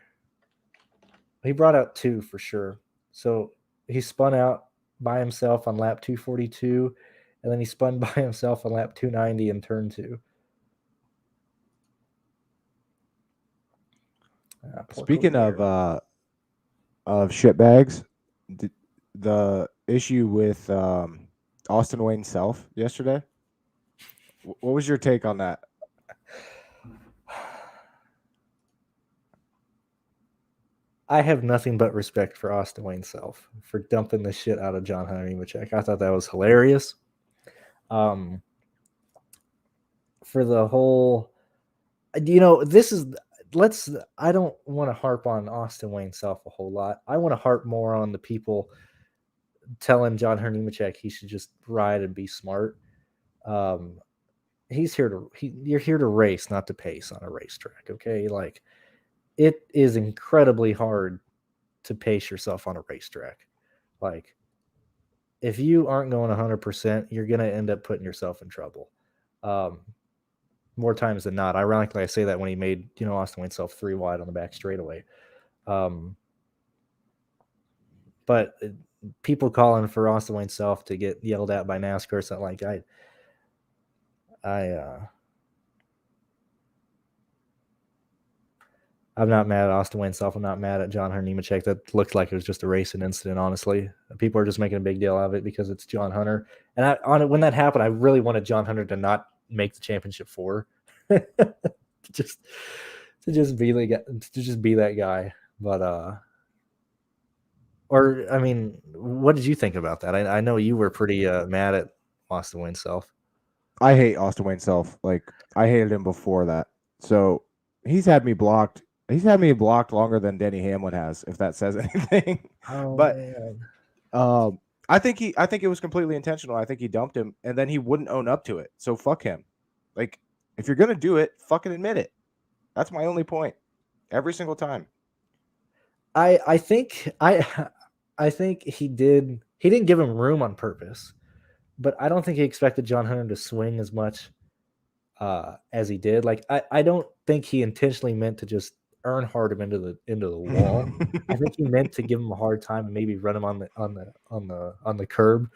he brought out 2 for sure. So he spun out by himself on lap 242, and then he spun by himself on lap 290 in turn 2. Speaking of shitbags, the issue with Austin Wayne Self yesterday. What was your take on that? I have nothing but respect for Austin Wayne Self for dumping the shit out of John Hunter Nemechek. I thought that was hilarious. For the whole, this is, I don't want to harp on Austin Wayne Self a whole lot. I want to harp more on the people telling John Hunter Nemechek he should just ride and be smart. You're here to race, not to pace on a racetrack. Okay, like it is incredibly hard to pace yourself on a racetrack. Like if you aren't going 100%, you're going to end up putting yourself in trouble. More times than not. Ironically, I say that when he made, Austin Wayne Self 3 wide on the back straightaway. But people calling for Austin Wayne Self to get yelled at by NASCAR or something like I'm not mad at Austin Wayne Self. I'm not mad at John Hunter Nemechek. That looked like it was just a racing incident, honestly. People are just making a big deal out of it because it's John Hunter. And when that happened, I really wanted John Hunter to not make the championship 4. to just be that guy. But what did you think about that? I know you were pretty mad at Austin Wayne Self. I hate Austin Wayne Self. Like I hated him before that. So he's had me blocked. He's had me blocked longer than Denny Hamlin has, if that says anything. Man. I think it was completely intentional. I think he dumped him and then he wouldn't own up to it. So fuck him. Like if you're gonna do it, fucking admit it. That's my only point. Every single time. I think he didn't give him room on purpose, but I don't think he expected John Hunter to swing as much as he did. Like I don't think he intentionally meant to just Earnhardt him into the wall. I think he meant to give him a hard time and maybe run him on the curb.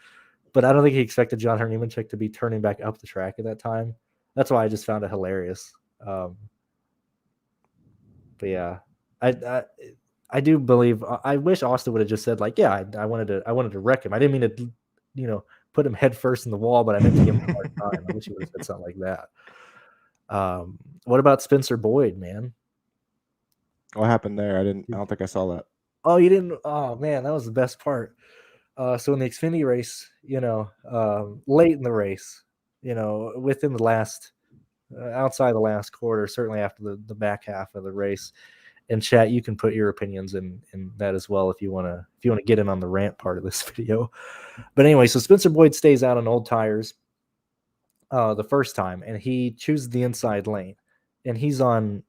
But I don't think he expected John Hunter Nemechek to be turning back up the track at that time. That's why I just found it hilarious. But yeah, I do believe. I wish Austin would have just said like, yeah, I wanted to wreck him. I didn't mean to, put him head first in the wall, but I meant to give him a hard time. I wish he would have said something like that. What about Spencer Boyd, man? What happened there? I don't think I saw that. Oh, you didn't? Oh man, that was the best part. So in the Xfinity race, late in the race, within the last, outside the last quarter, certainly after the back half of the race. And chat, you can put your opinions in that as well if you want to get in on the rant part of this video. But anyway, so Spencer Boyd stays out on old tires the first time, and he chooses the inside lane, and he's on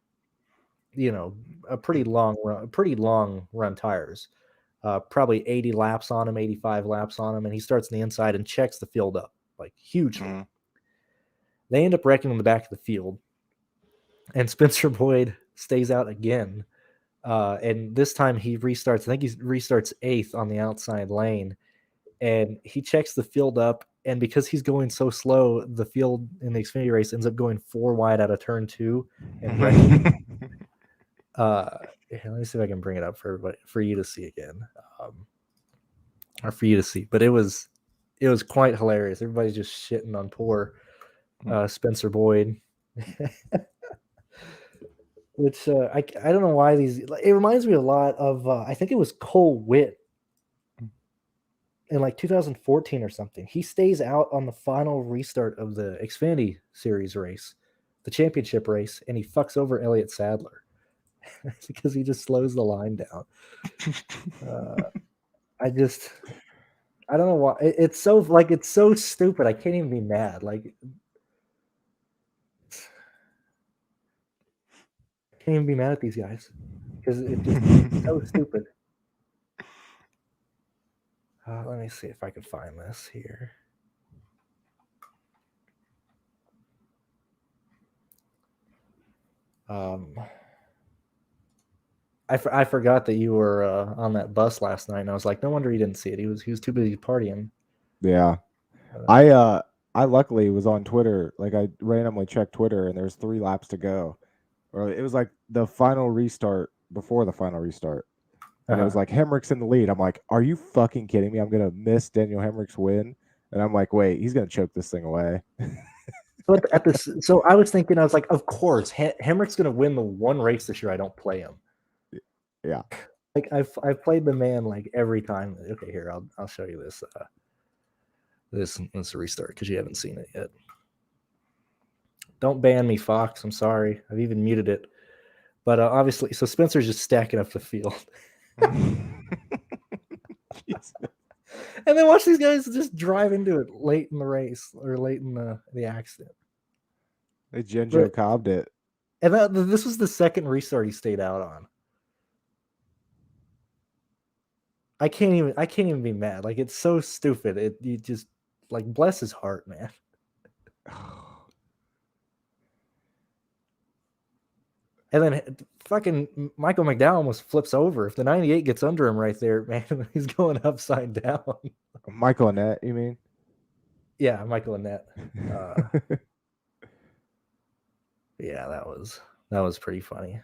a pretty long run tires, probably 80 laps on him, 85 laps on him, and he starts on the inside and checks the field up like hugely. Mm-hmm. They end up wrecking in the back of the field, and Spencer Boyd stays out again. And this time he restarts. I think he restarts 8th on the outside lane, and he checks the field up. And because he's going so slow, the field in the Xfinity race ends up going 4 wide out of turn 2. And let me see if I can bring it up for everybody, for you to see again, or for you to see. But it was quite hilarious. Everybody's just shitting on poor Spencer Boyd. Which I don't know why it reminds me a lot of I think it was Cole Witt in like 2014 or something. He stays out on the final restart of the Xfinity Series race, the championship race, and he fucks over Elliott Sadler because he just slows the line down. I don't know why. It's so stupid. I can't even be mad. Like, can't even be mad at these guys because it's so stupid. Let me see if I can find this here. I forgot that you were on that bus last night, and I was like, no wonder he didn't see it. He was too busy partying. Yeah, I luckily was on Twitter. Like I randomly checked Twitter, and there's 3 laps to go. Or it was like the final restart before the final restart. And it was like Hemrick's in the lead. I'm like, are you fucking kidding me? I'm going to miss Daniel Hemrick's win. And I'm like, wait, he's going to choke this thing away. So I was thinking, I was like, of course, Hemrick's going to win the one race this year I don't play him. Yeah. Like I've played the man like every time. Okay, here, I'll show you this. Let's restart because you haven't seen it yet. Don't ban me, Fox. I'm sorry. I've even muted it. But obviously, so Spencer's just stacking up the field. And then watch these guys just drive into it late in the race or late in the accident. They Genjo cobbed it. And this was the second restart he stayed out on. I can't even be mad. Like, it's so stupid. You just, like, bless his heart, man. And then fucking Michael McDowell almost flips over. If the 98 gets under him right there, man, he's going upside down. Michael Annette, you mean? Yeah, Michael Annette. Yeah, that was pretty funny.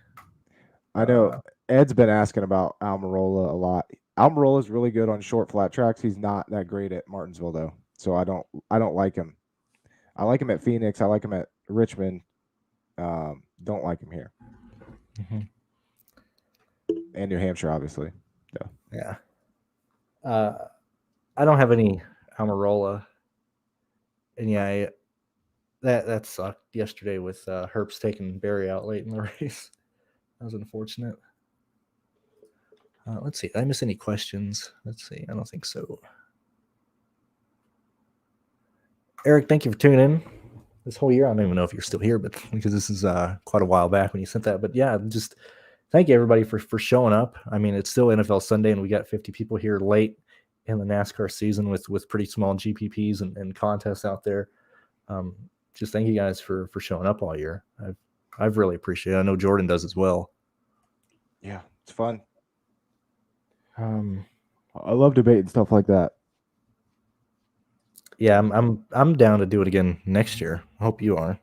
I know Ed's been asking about Almirola a lot. Almirola is really good on short flat tracks. He's not that great at Martinsville though, so I don't like him. I like him at Phoenix. I like him at Richmond. Don't like him here. Mm-hmm. And New Hampshire, obviously. Yeah. I don't have any Almirola, and yeah, that sucked yesterday with Herbst taking Barry out late in the race. That was unfortunate. Let's see. Did I miss any questions? Let's see. I don't think so. Eric, thank you for tuning in this whole year. I don't even know if you're still here, but because this is quite a while back when you sent that. But yeah, just thank you everybody for showing up. I mean, it's still NFL Sunday, and we got 50 people here late in the NASCAR season with pretty small GPPs and contests out there. Just thank you guys for showing up all year. I've really appreciated it. I know Jordan does as well. Yeah, it's fun. I love debate and stuff like that. Yeah, I'm down to do it again next year. I hope you are.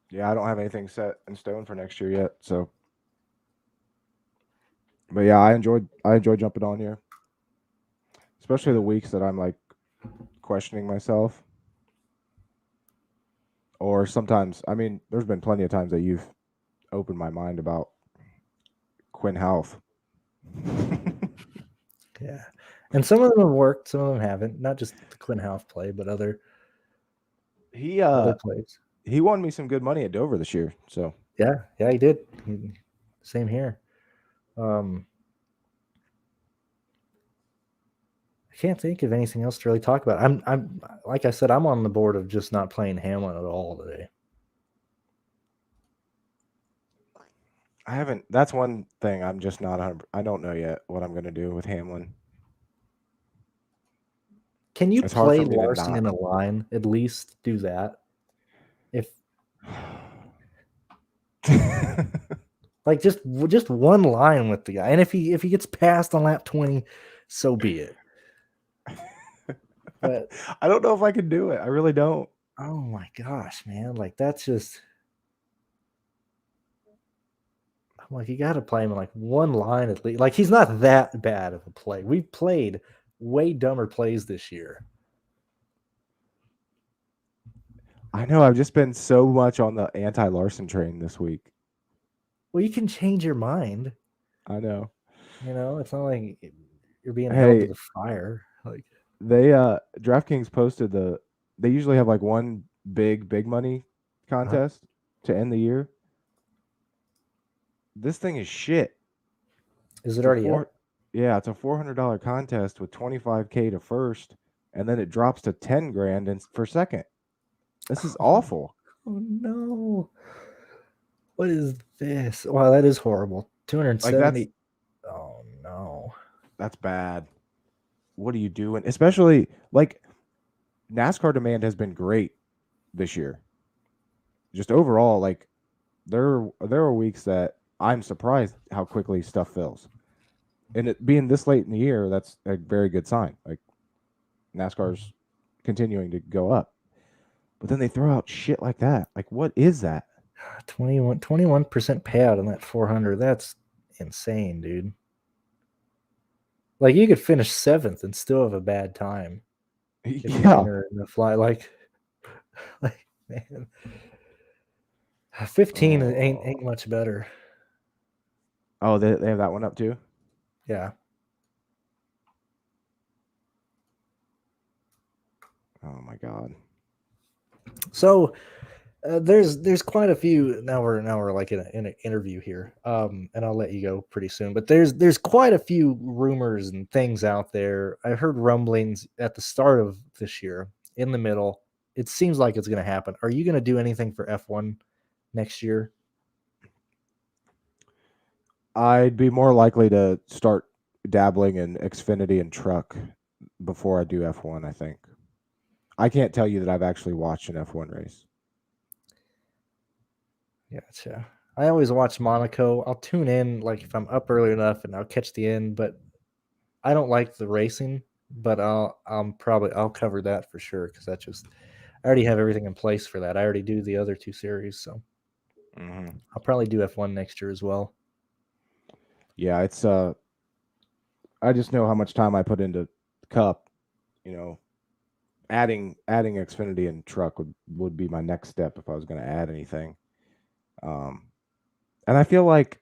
Yeah, I don't have anything set in stone for next year yet, so. But yeah, I enjoyed jumping on here, especially the weeks that I'm like questioning myself, or sometimes. I mean, there's been plenty of times that you've opened my mind about Quinn Houff. Yeah, and some of them have worked, some of them haven't. Not just the Quinn Houff play, but other plays. He won me some good money at Dover this year. So yeah, he did. Same here. I can't think of anything else to really talk about. I'm like I said, I'm on the board of just not playing Hamlin at all today. I haven't. That's one thing I'm just not. I don't know yet what I'm going to do with Hamlin. Can you play Larson in a line? At least do that. If like just one line with the guy, and if he gets passed on lap 20, so be it. But I don't know if I can do it. I really don't. Oh my gosh, man! Like that's just. I'm like, you got to play him in like one line at least. Like he's not that bad of a play. We've played way dumber plays this year. I know. I've just been so much on the anti-Larson train this week. Well, you can change your mind. I know. You know, it's not like you're being held to the fire. Like they DraftKings posted they usually have like one big money contest to end the year. This thing is shit. Is it already up? Yeah, it's a $400 contest with $25K to first, and then it drops to $10,000 for second. This is awful. Oh no! What is this? Wow, that is horrible. 270. Oh no, that's bad. What are you doing? Especially like NASCAR demand has been great this year. Just overall, like there are weeks that I'm surprised how quickly stuff fills. And it being this late in the year, that's a very good sign. Like NASCAR's continuing to go up. But then they throw out shit like that. Like, what is that? 21% payout on that 400. That's insane, dude. Like you could finish 7th and still have a bad time. Yeah. In the fly, like man, 15 ain't much better. Oh, they have that one up too? Yeah. Oh my God. So There's quite a few. Now we're like in an interview here, and I'll let you go pretty soon. But there's quite a few rumors and things out there. I heard rumblings at the start of this year, in the middle. It seems like it's going to happen. Are you going to do anything for F1 next year? I'd be more likely to start dabbling in Xfinity and truck before I do F1, I think. I can't tell you that I've actually watched an F1 race. Gotcha. I always watch Monaco. I'll tune in like if I'm up early enough and I'll catch the end, but I don't like the racing, but I'll cover that for sure because I already have everything in place for that. I already do the other two series, so I'll probably do F1 next year as well. Yeah, it's I just know how much time I put into Cup. You know, adding Xfinity and truck would be my next step if I was going to add anything. And I feel like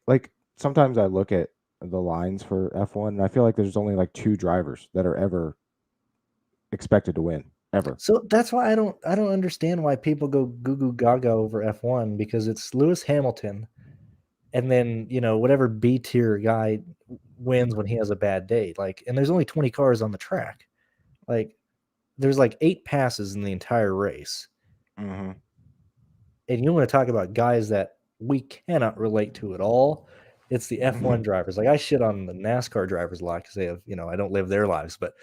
sometimes I look at the lines for F1 and I feel like there's only like 2 drivers that are ever expected to win ever. So that's why I don't understand why people go goo goo gaga over F1 because it's Lewis Hamilton, and then whatever B tier guy wins when he has a bad day. Like, and there's only 20 cars on the track. Like, there's like 8 passes in the entire race. Mm-hmm. And you want to talk about guys that we cannot relate to at all. It's the F1 drivers. Like, I shit on the NASCAR drivers a lot because they have, I don't live their lives. But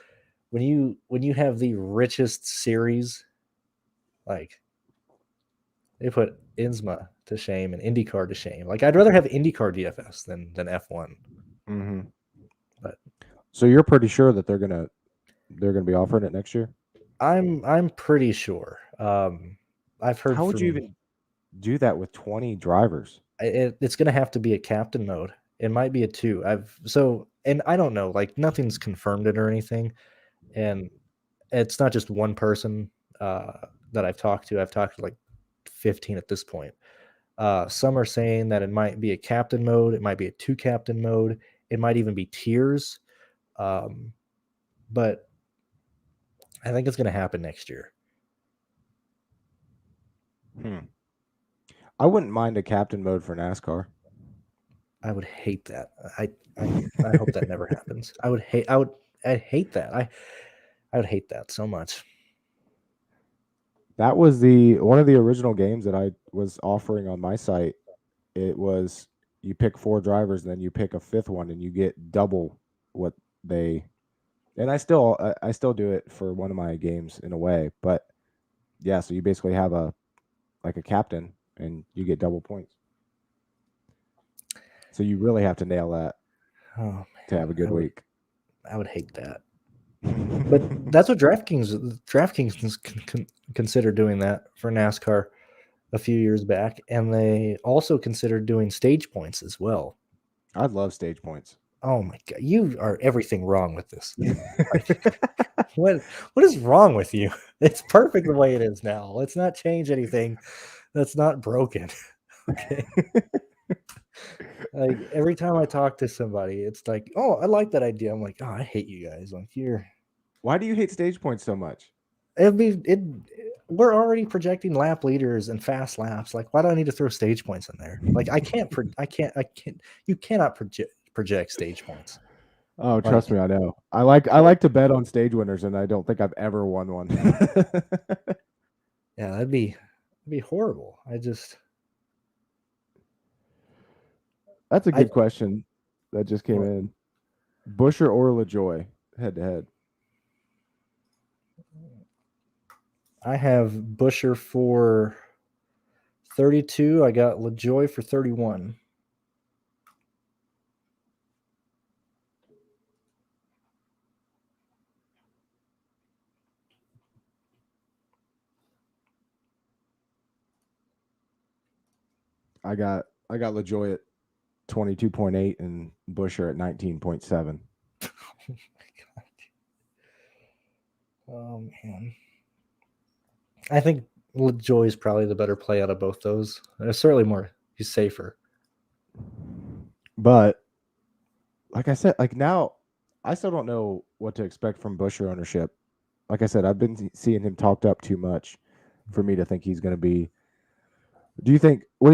when you have the richest series, like they put INSMA to shame and IndyCar to shame. Like, I'd rather have IndyCar DFS than F1. Mm-hmm. But so you're pretty sure that they're gonna be offering it next year? I'm pretty sure. I've heard. How would you even do that with 20 drivers? It's going to have to be a captain mode. It might be a 2. And I don't know. Like, nothing's confirmed it or anything, and it's not just one person that I've talked to. I've talked to like 15 at this point. Some are saying that it might be a captain mode. It might be a 2 captain mode. It might even be tiers. But I think it's going to happen next year. I wouldn't mind a captain mode for NASCAR. I would hate that. I hope that never happens. I'd hate that. I would hate that so much. That was one of the original games that I was offering on my site. It was you pick 4 drivers and then you pick a 5th one and you get double what they. And I still do it for one of my games in a way, but yeah. So you basically have a captain and you get double points. So you really have to nail that to have a good week. I would hate that. But that's what DraftKings considered doing that for NASCAR a few years back, and they also considered doing stage points as well. I'd love stage points. Oh my god, you are everything wrong with this. What is wrong with you? It's perfect the way it is now. Let's not change anything that's not broken. Okay. Like, every time I talk to somebody, it's like, oh, I like that idea. I'm like, oh, I hate you guys. Like, why do you hate stage points so much? We're already projecting lap leaders and fast laps. Like, why do I need to throw stage points in there? Like, you cannot project stage points. Oh, trust me, I know. I like to bet on stage winners, and I don't think I've ever won one. Yeah, that'd be horrible. That's a good question that just came in. Buescher or LaJoie head to head? I have Buescher for 32. I got LaJoie for 31. I got LaJoie at 22.8 and Buescher at 19.7. Oh my god. Oh man. I think LaJoie is probably the better play out of both those. Certainly he's safer. But like I said, now I still don't know what to expect from Buescher ownership. Like I said, I've been seeing him talked up too much for me to think he's going to be What do you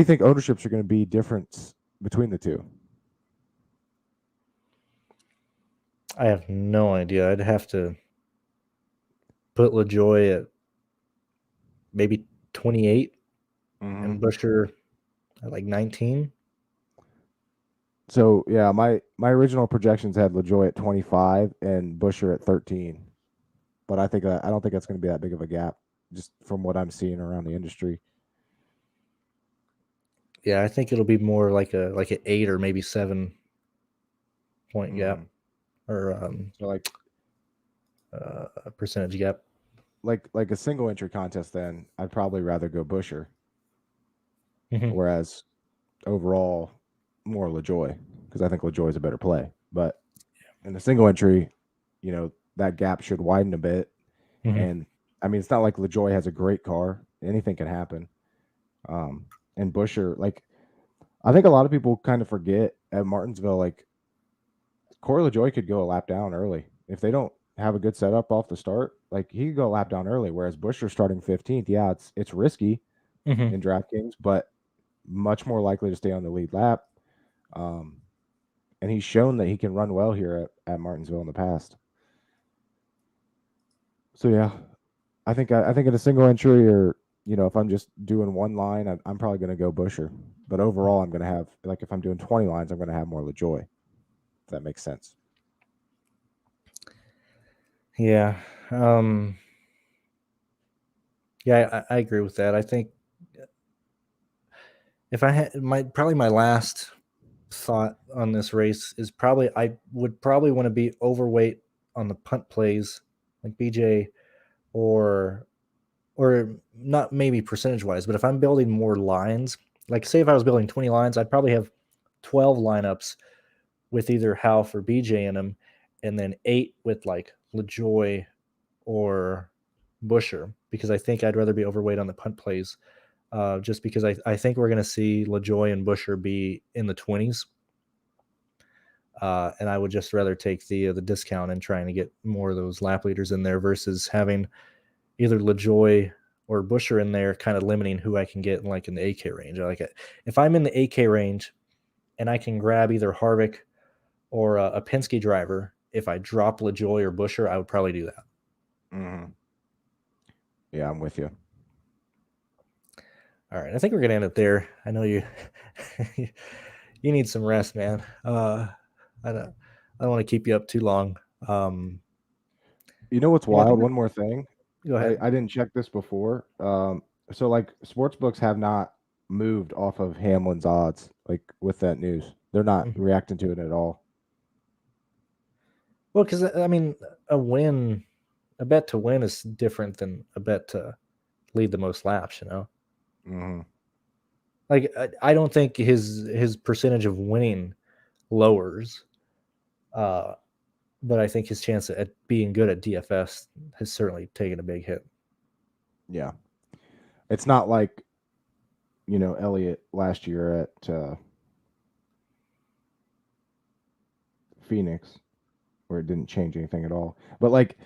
think ownerships are going to be different between the two? I have no idea. I'd have to put LaJoy at maybe 28 and Busher at like 19. So yeah, my original projections had LaJoy at 25 and Busher at 13, but I don't think that's going to be that big of a gap, just from what I'm seeing around the industry. Yeah, I think it'll be more like an 8 or maybe 7-point gap, or So like a percentage gap. like a single entry contest, then I'd probably rather go Busher, Mm-hmm. whereas overall more LaJoy, because I think LaJoy is a better play. But in the single entry, that gap should widen a bit. Mm-hmm. And I mean, it's not like LaJoy has a great car; anything can happen. And Busher, like, I think a lot of people kind of forget at Martinsville, like Corey LaJoy could go a lap down early if they don't have a good setup off the start. Like he could go a lap down early, whereas Busher starting 15th, yeah, it's risky Mm-hmm. in DraftKings, but much more likely to stay on the lead lap. Um, and he's shown that he can run well here at Martinsville in the past. So yeah, I think in a single entry, or if I'm just doing one line, I'm probably going to go Busher. But overall, I'm going to have, like, if I'm doing 20 lines, I'm going to have more LaJoy. If that makes sense. Yeah. Yeah, I agree with that. I think if I had my last thought on this race is probably I would probably want to be overweight on the punt plays like BJ, or not maybe percentage wise, but if I'm building more lines, like say if I was building 20 lines, I'd probably have 12 lineups with either Half or BJ in them, and then 8 with like LaJoy or Busher, because I think I'd rather be overweight on the punt plays, just because I think we're going to see LaJoy and Busher be in the 20s. And I would just rather take the discount and trying to get more of those lap leaders in there versus having either LaJoy or Busher in there, kind of limiting who I can get in the AK range. I like it. If I'm in the AK range and I can grab either Harvick or a Penske driver, if I drop LaJoy or Busher, I would probably do that. Mm-hmm. Yeah, I'm with you. All right, I think we're gonna end it there. I know you you need some rest, man. I don't want to keep you up too long. You know what's Yeah, I think wild? One more thing. go ahead. I didn't check this before. So like sports books have not moved off of Hamlin's odds, like with that news. They're not Mhm. reacting to it at all. Well, because I mean, a bet to win is different than a bet to lead the most laps. Mm-hmm. Like I don't think his percentage of winning lowers, uh, but I think his chance at being good at DFS has certainly taken a big hit. Yeah. It's not like, Elliott last year at Phoenix, where it didn't change anything at all. But like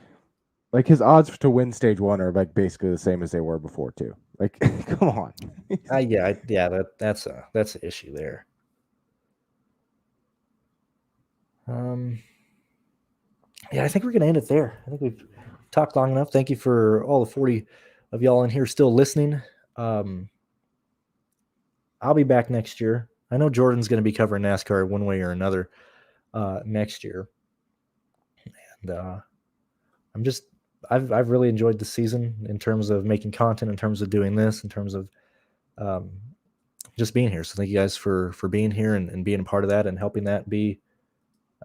his odds to win stage one are like basically the same as they were before too. Like, come on. Yeah, that's an issue there. Um, yeah, I think we're gonna end it there. I think we've talked long enough. Thank you for all the 40 of y'all in here still listening. Um, I'll be back next year. I know Jordan's going to be covering NASCAR one way or another next year, and I've really enjoyed the season in terms of making content, in terms of doing this, in terms of um, just being here. So thank you guys for being here and being a part of that and helping that be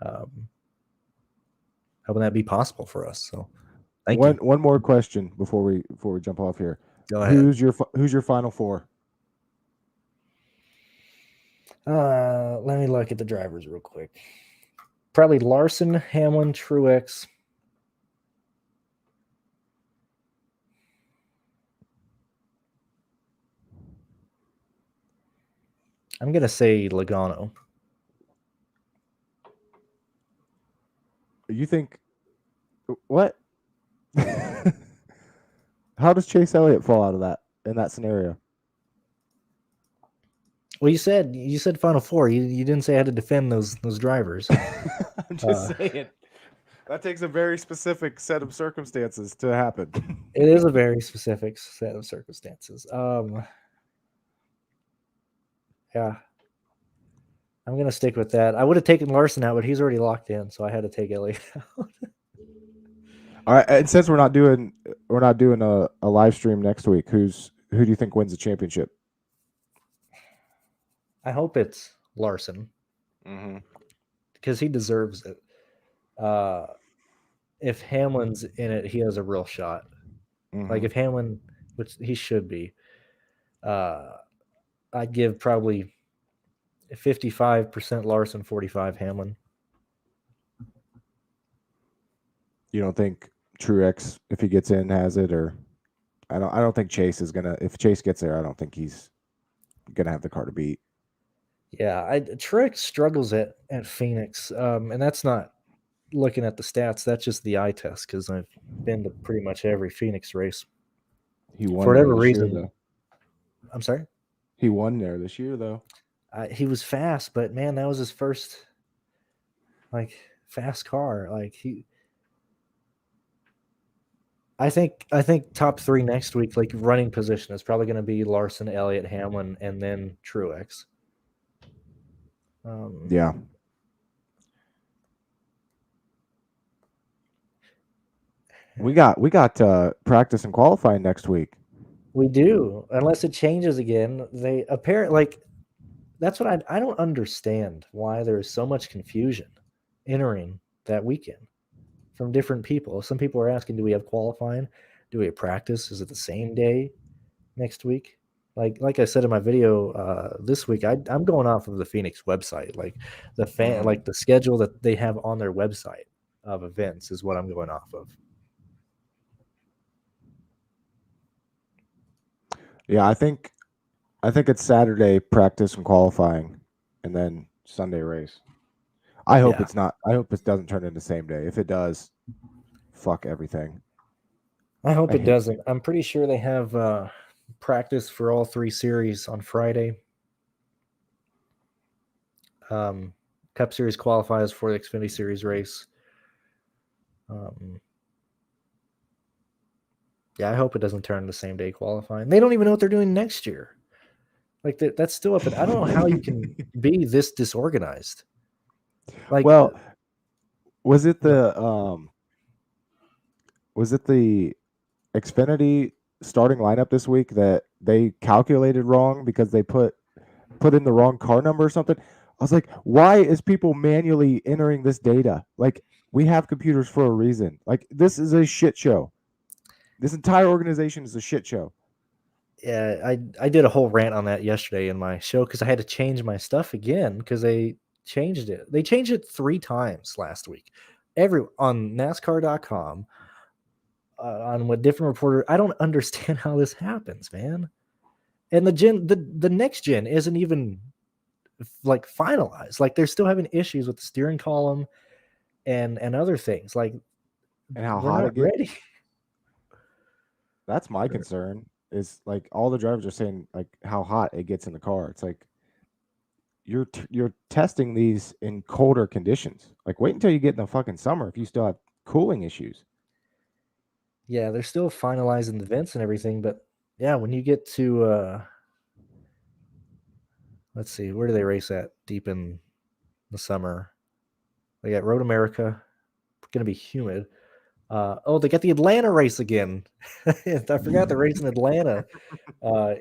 um, possible for us. So thank you. One more question before we jump off here. Go ahead. Who's your final four? Let me look at the drivers real quick. Probably Larson, Hamlin, Truex. I'm gonna say Logano. You think what? How does Chase Elliott fall out of that in that scenario? Well, you said Final Four. You didn't say I had to defend those drivers. I'm just saying. That takes a very specific set of circumstances to happen. It is a very specific set of circumstances. Yeah, I'm gonna stick with that. I would have taken Larson out, but he's already locked in, so I had to take Elliott out. All right, and since we're not doing a live stream next week, who do you think wins the championship? I hope it's Larson because he deserves it. If Hamlin's in it, he has a real shot. Like if Hamlin, which he should be, I'd give probably 55% Larson, 45 Hamlin. You don't think Truex, if he gets in, has it, or I don't think Chase is gonna. If Chase gets there, I don't think he's gonna have the car to beat. Yeah, Truex struggles at Phoenix, and that's not looking at the stats. That's just the eye test because I've been to pretty much every Phoenix race. He won For whatever this reason. year, though. I'm sorry. He won there this year, though. He was fast, but man, that was his first fast car. I think top 3 next week, like running position, is probably going to be Larson, Elliott, Hamlin, and then Truex. Yeah. We got practice and qualifying next week. We do, unless it changes again. They apparently that's what I don't understand why there is so much confusion entering that weekend from different people. Some people are asking, do we have qualifying? Do we have practice? Is it the same day next week? Like I said in my video this week, I'm going off of the Phoenix website. Like the schedule that they have on their website of events is what I'm going off of. Yeah, I think it's Saturday practice and qualifying, and then Sunday race. I hope it's not. I hope it doesn't turn into the same day. If it does, fuck everything. I hope it doesn't. I'm pretty sure they have practice for all 3 series on Friday. Cup Series qualifies for the Xfinity Series race. Yeah, I hope it doesn't turn the same day qualifying. They don't even know what they're doing next year. Like that's still up. I don't know how you can be this disorganized. Like, well, was it the Xfinity starting lineup this week that they calculated wrong because they put in the wrong car number or something? I was like, why is people manually entering this data? Like, we have computers for a reason. Like, this is a shit show. This entire organization is a shit show. Yeah, I did a whole rant on that yesterday in my show because I had to change my stuff again because they changed it. They changed it 3 times last week. On NASCAR.com, on what different reporter. I don't understand how this happens, man. And the next gen isn't even like finalized. Like they're still having issues with the steering column and other things. Like, and how we're hot not it gets. ready. That's my concern. Is like all the drivers are saying like how hot it gets in the car. It's like you're testing these in colder conditions. Like wait until you get in the fucking summer if you still have cooling issues. Yeah, they're still finalizing the vents and everything, but yeah, when you get to let's see, where do they race at deep in the summer? They got Road America, gonna be humid. They got the Atlanta race again. I forgot the race in Atlanta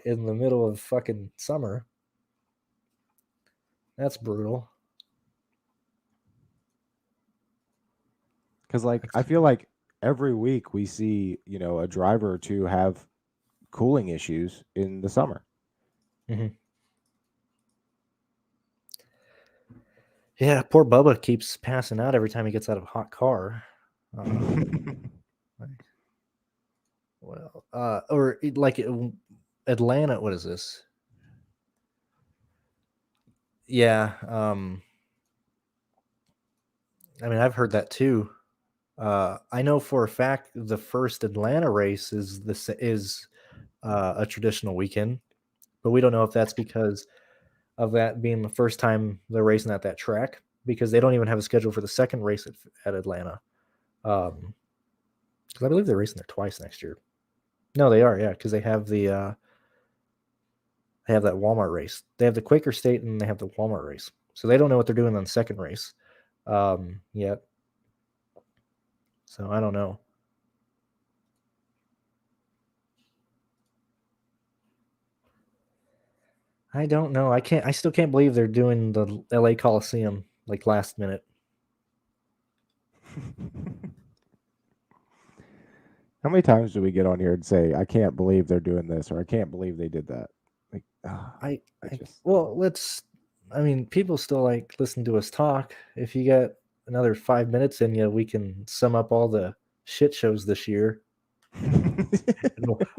in the middle of fucking summer. That's brutal. Because like I feel like every week we see, a driver or two have cooling issues in the summer. Mm-hmm. Yeah, poor Bubba keeps passing out every time he gets out of a hot car. Or like Atlanta. What is this? Yeah. I mean, I've heard that too. I know for a fact the first Atlanta race is a traditional weekend, but we don't know if that's because of that being the first time they're racing at that track, because they don't even have a schedule for the second race at Atlanta. Because I believe they're racing there twice next year. No, they are, yeah, because they have that Walmart race. They have the Quaker State and they have the Walmart race. So they don't know what they're doing on the second race yet. So I don't know. I don't know. I still can't believe they're doing the LA Coliseum like last minute. How many times do we get on here and say, I can't believe they're doing this, or I can't believe they did that? Like, people still like listen to us talk. If you got another 5 minutes in you, we can sum up all the shit shows this year.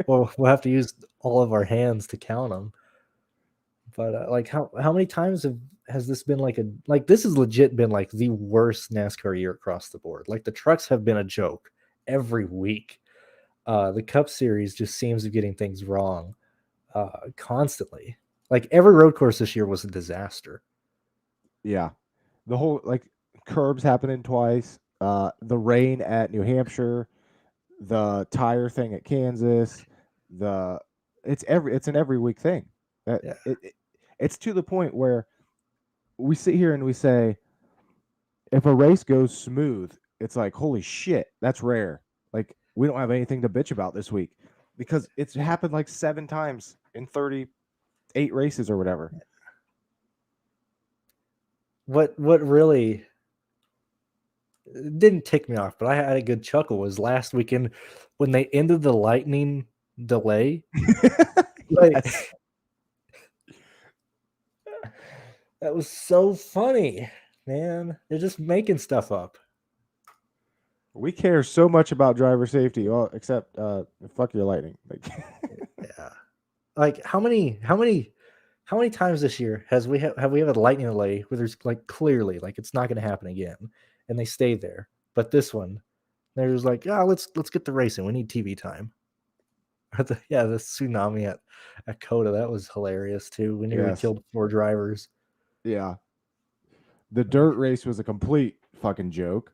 we'll have to use all of our hands to count them. But like, how many times has this been this has legit been like the worst NASCAR year across the board. Like the trucks have been a joke every week. The Cup Series just seems to be getting things wrong constantly. Like every road course this year was a disaster. Yeah, the whole like curbs happening twice. The rain at New Hampshire, the tire thing at Kansas. It's an every week thing. It's to the point where we sit here and we say, if a race goes smooth, it's like, holy shit, that's rare. Like we don't have anything to bitch about this week because it's happened like 7 times in 38 races or whatever. What really didn't tick me off, but I had a good chuckle was last weekend when they ended the lightning delay. Yes. That was so funny, man. They're just making stuff up. We care so much about driver safety, well, except fuck your lightning. Like, yeah, like how many times this year have we had a lightning delay where there's like clearly like it's not going to happen again, and they stay there. But this one, they're just like, let's get the racing. We need TV time. The tsunami at Coda, that was hilarious too. We nearly killed 4 drivers. Yeah. The dirt race was a complete fucking joke.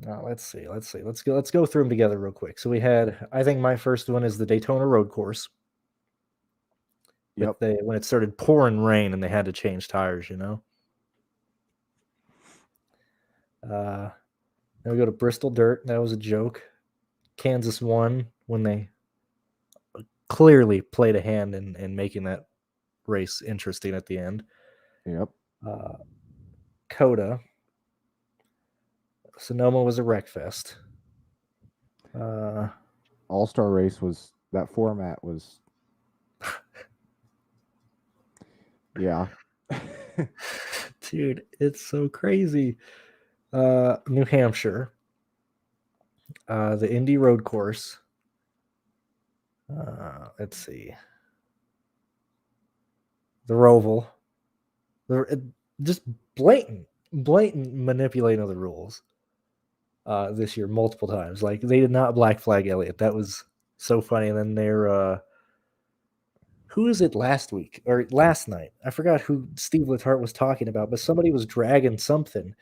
Let's see. Let's go through them together real quick. So we had, I think my first one is the Daytona Road Course. Yep. When it started pouring rain and they had to change tires, Then we go to Bristol Dirt. That was a joke. Kansas won when they clearly played a hand in making that race interesting at the end. Yep. Coda. Sonoma was a wreck fest. All-Star race was, that format was, yeah. Dude, it's so crazy. New Hampshire. The Indy Road Course. Let's see. The Roval. Just blatant manipulating of the rules this year multiple times. Like they did not black flag Elliott. That was so funny. And then they're who is it last week or last night? I forgot who Steve Letarte was talking about, but somebody was dragging something.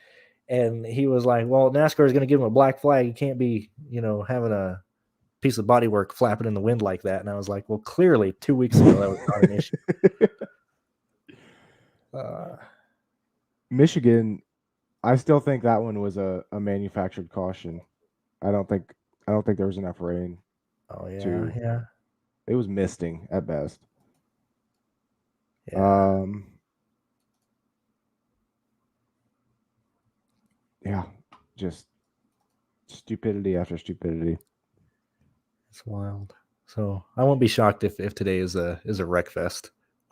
And he was like, well, NASCAR is going to give him a black flag. You can't be, having a piece of bodywork flapping in the wind like that. And I was like, well, clearly 2 weeks ago, that was not an issue. Michigan, I still think that one was a manufactured caution. I don't think there was enough rain. Oh, yeah. Yeah. It was misting at best. Yeah. Yeah, just stupidity after stupidity. It's wild. So I won't be shocked if today is a wreck fest.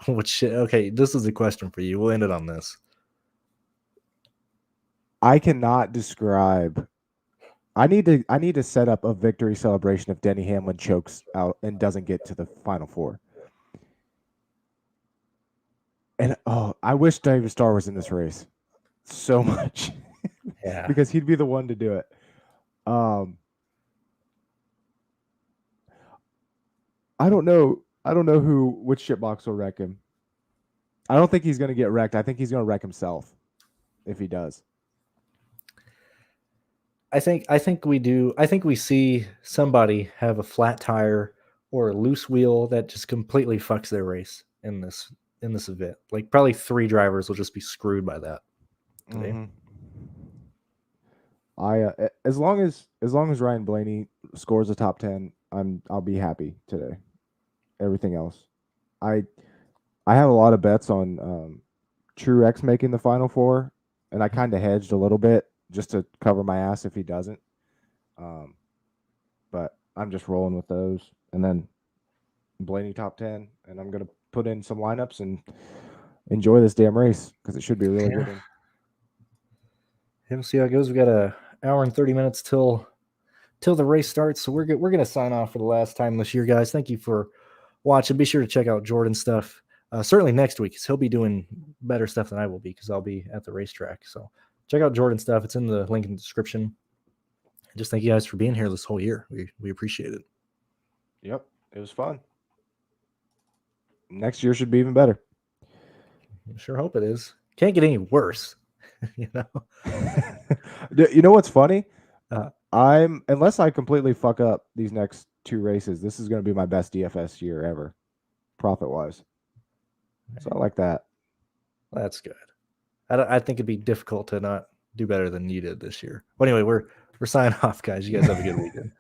Okay, this is a question for you. We'll end it on this. I cannot describe. I need to set up a victory celebration if Denny Hamlin chokes out and doesn't get to the Final Four. And I wish David Starr was in this race so much. Yeah. Because he'd be the one to do it. I don't know. I don't know which shitbox will wreck him. I don't think he's going to get wrecked. I think he's going to wreck himself if he does. I think we do. I think we see somebody have a flat tire or a loose wheel that just completely fucks their race in this event. Like probably 3 drivers will just be screwed by that today. Mm-hmm. As long as Ryan Blaney scores a top 10, I'll be happy today. Everything else, I have a lot of bets on Truex making the Final Four, and I kind of hedged a little bit just to cover my ass if he doesn't. But I'm just rolling with those, and then Blaney top 10, and I'm gonna put in some lineups and enjoy this damn race because it should be a really good one. We'll see how it goes. We got a hour and 30 minutes till the race starts, so we're gonna sign off for the last time this year, guys. Thank you for watching. Be sure to check out Jordan's stuff. Certainly next week, because he'll be doing better stuff than I will be, because I'll be at the racetrack. So check out Jordan's stuff. It's in the link in the description. Just thank you guys for being here this whole year. We appreciate it. Yep, it was fun. Next year should be even better. I sure hope it is. Can't get any worse. You know. You know what's funny? Unless I completely fuck up these next 2 races, this is going to be my best DFS year ever, profit wise. So I like that. That's good. I think it'd be difficult to not do better than you did this year. Well, anyway, we're signing off, guys. You guys have a good weekend.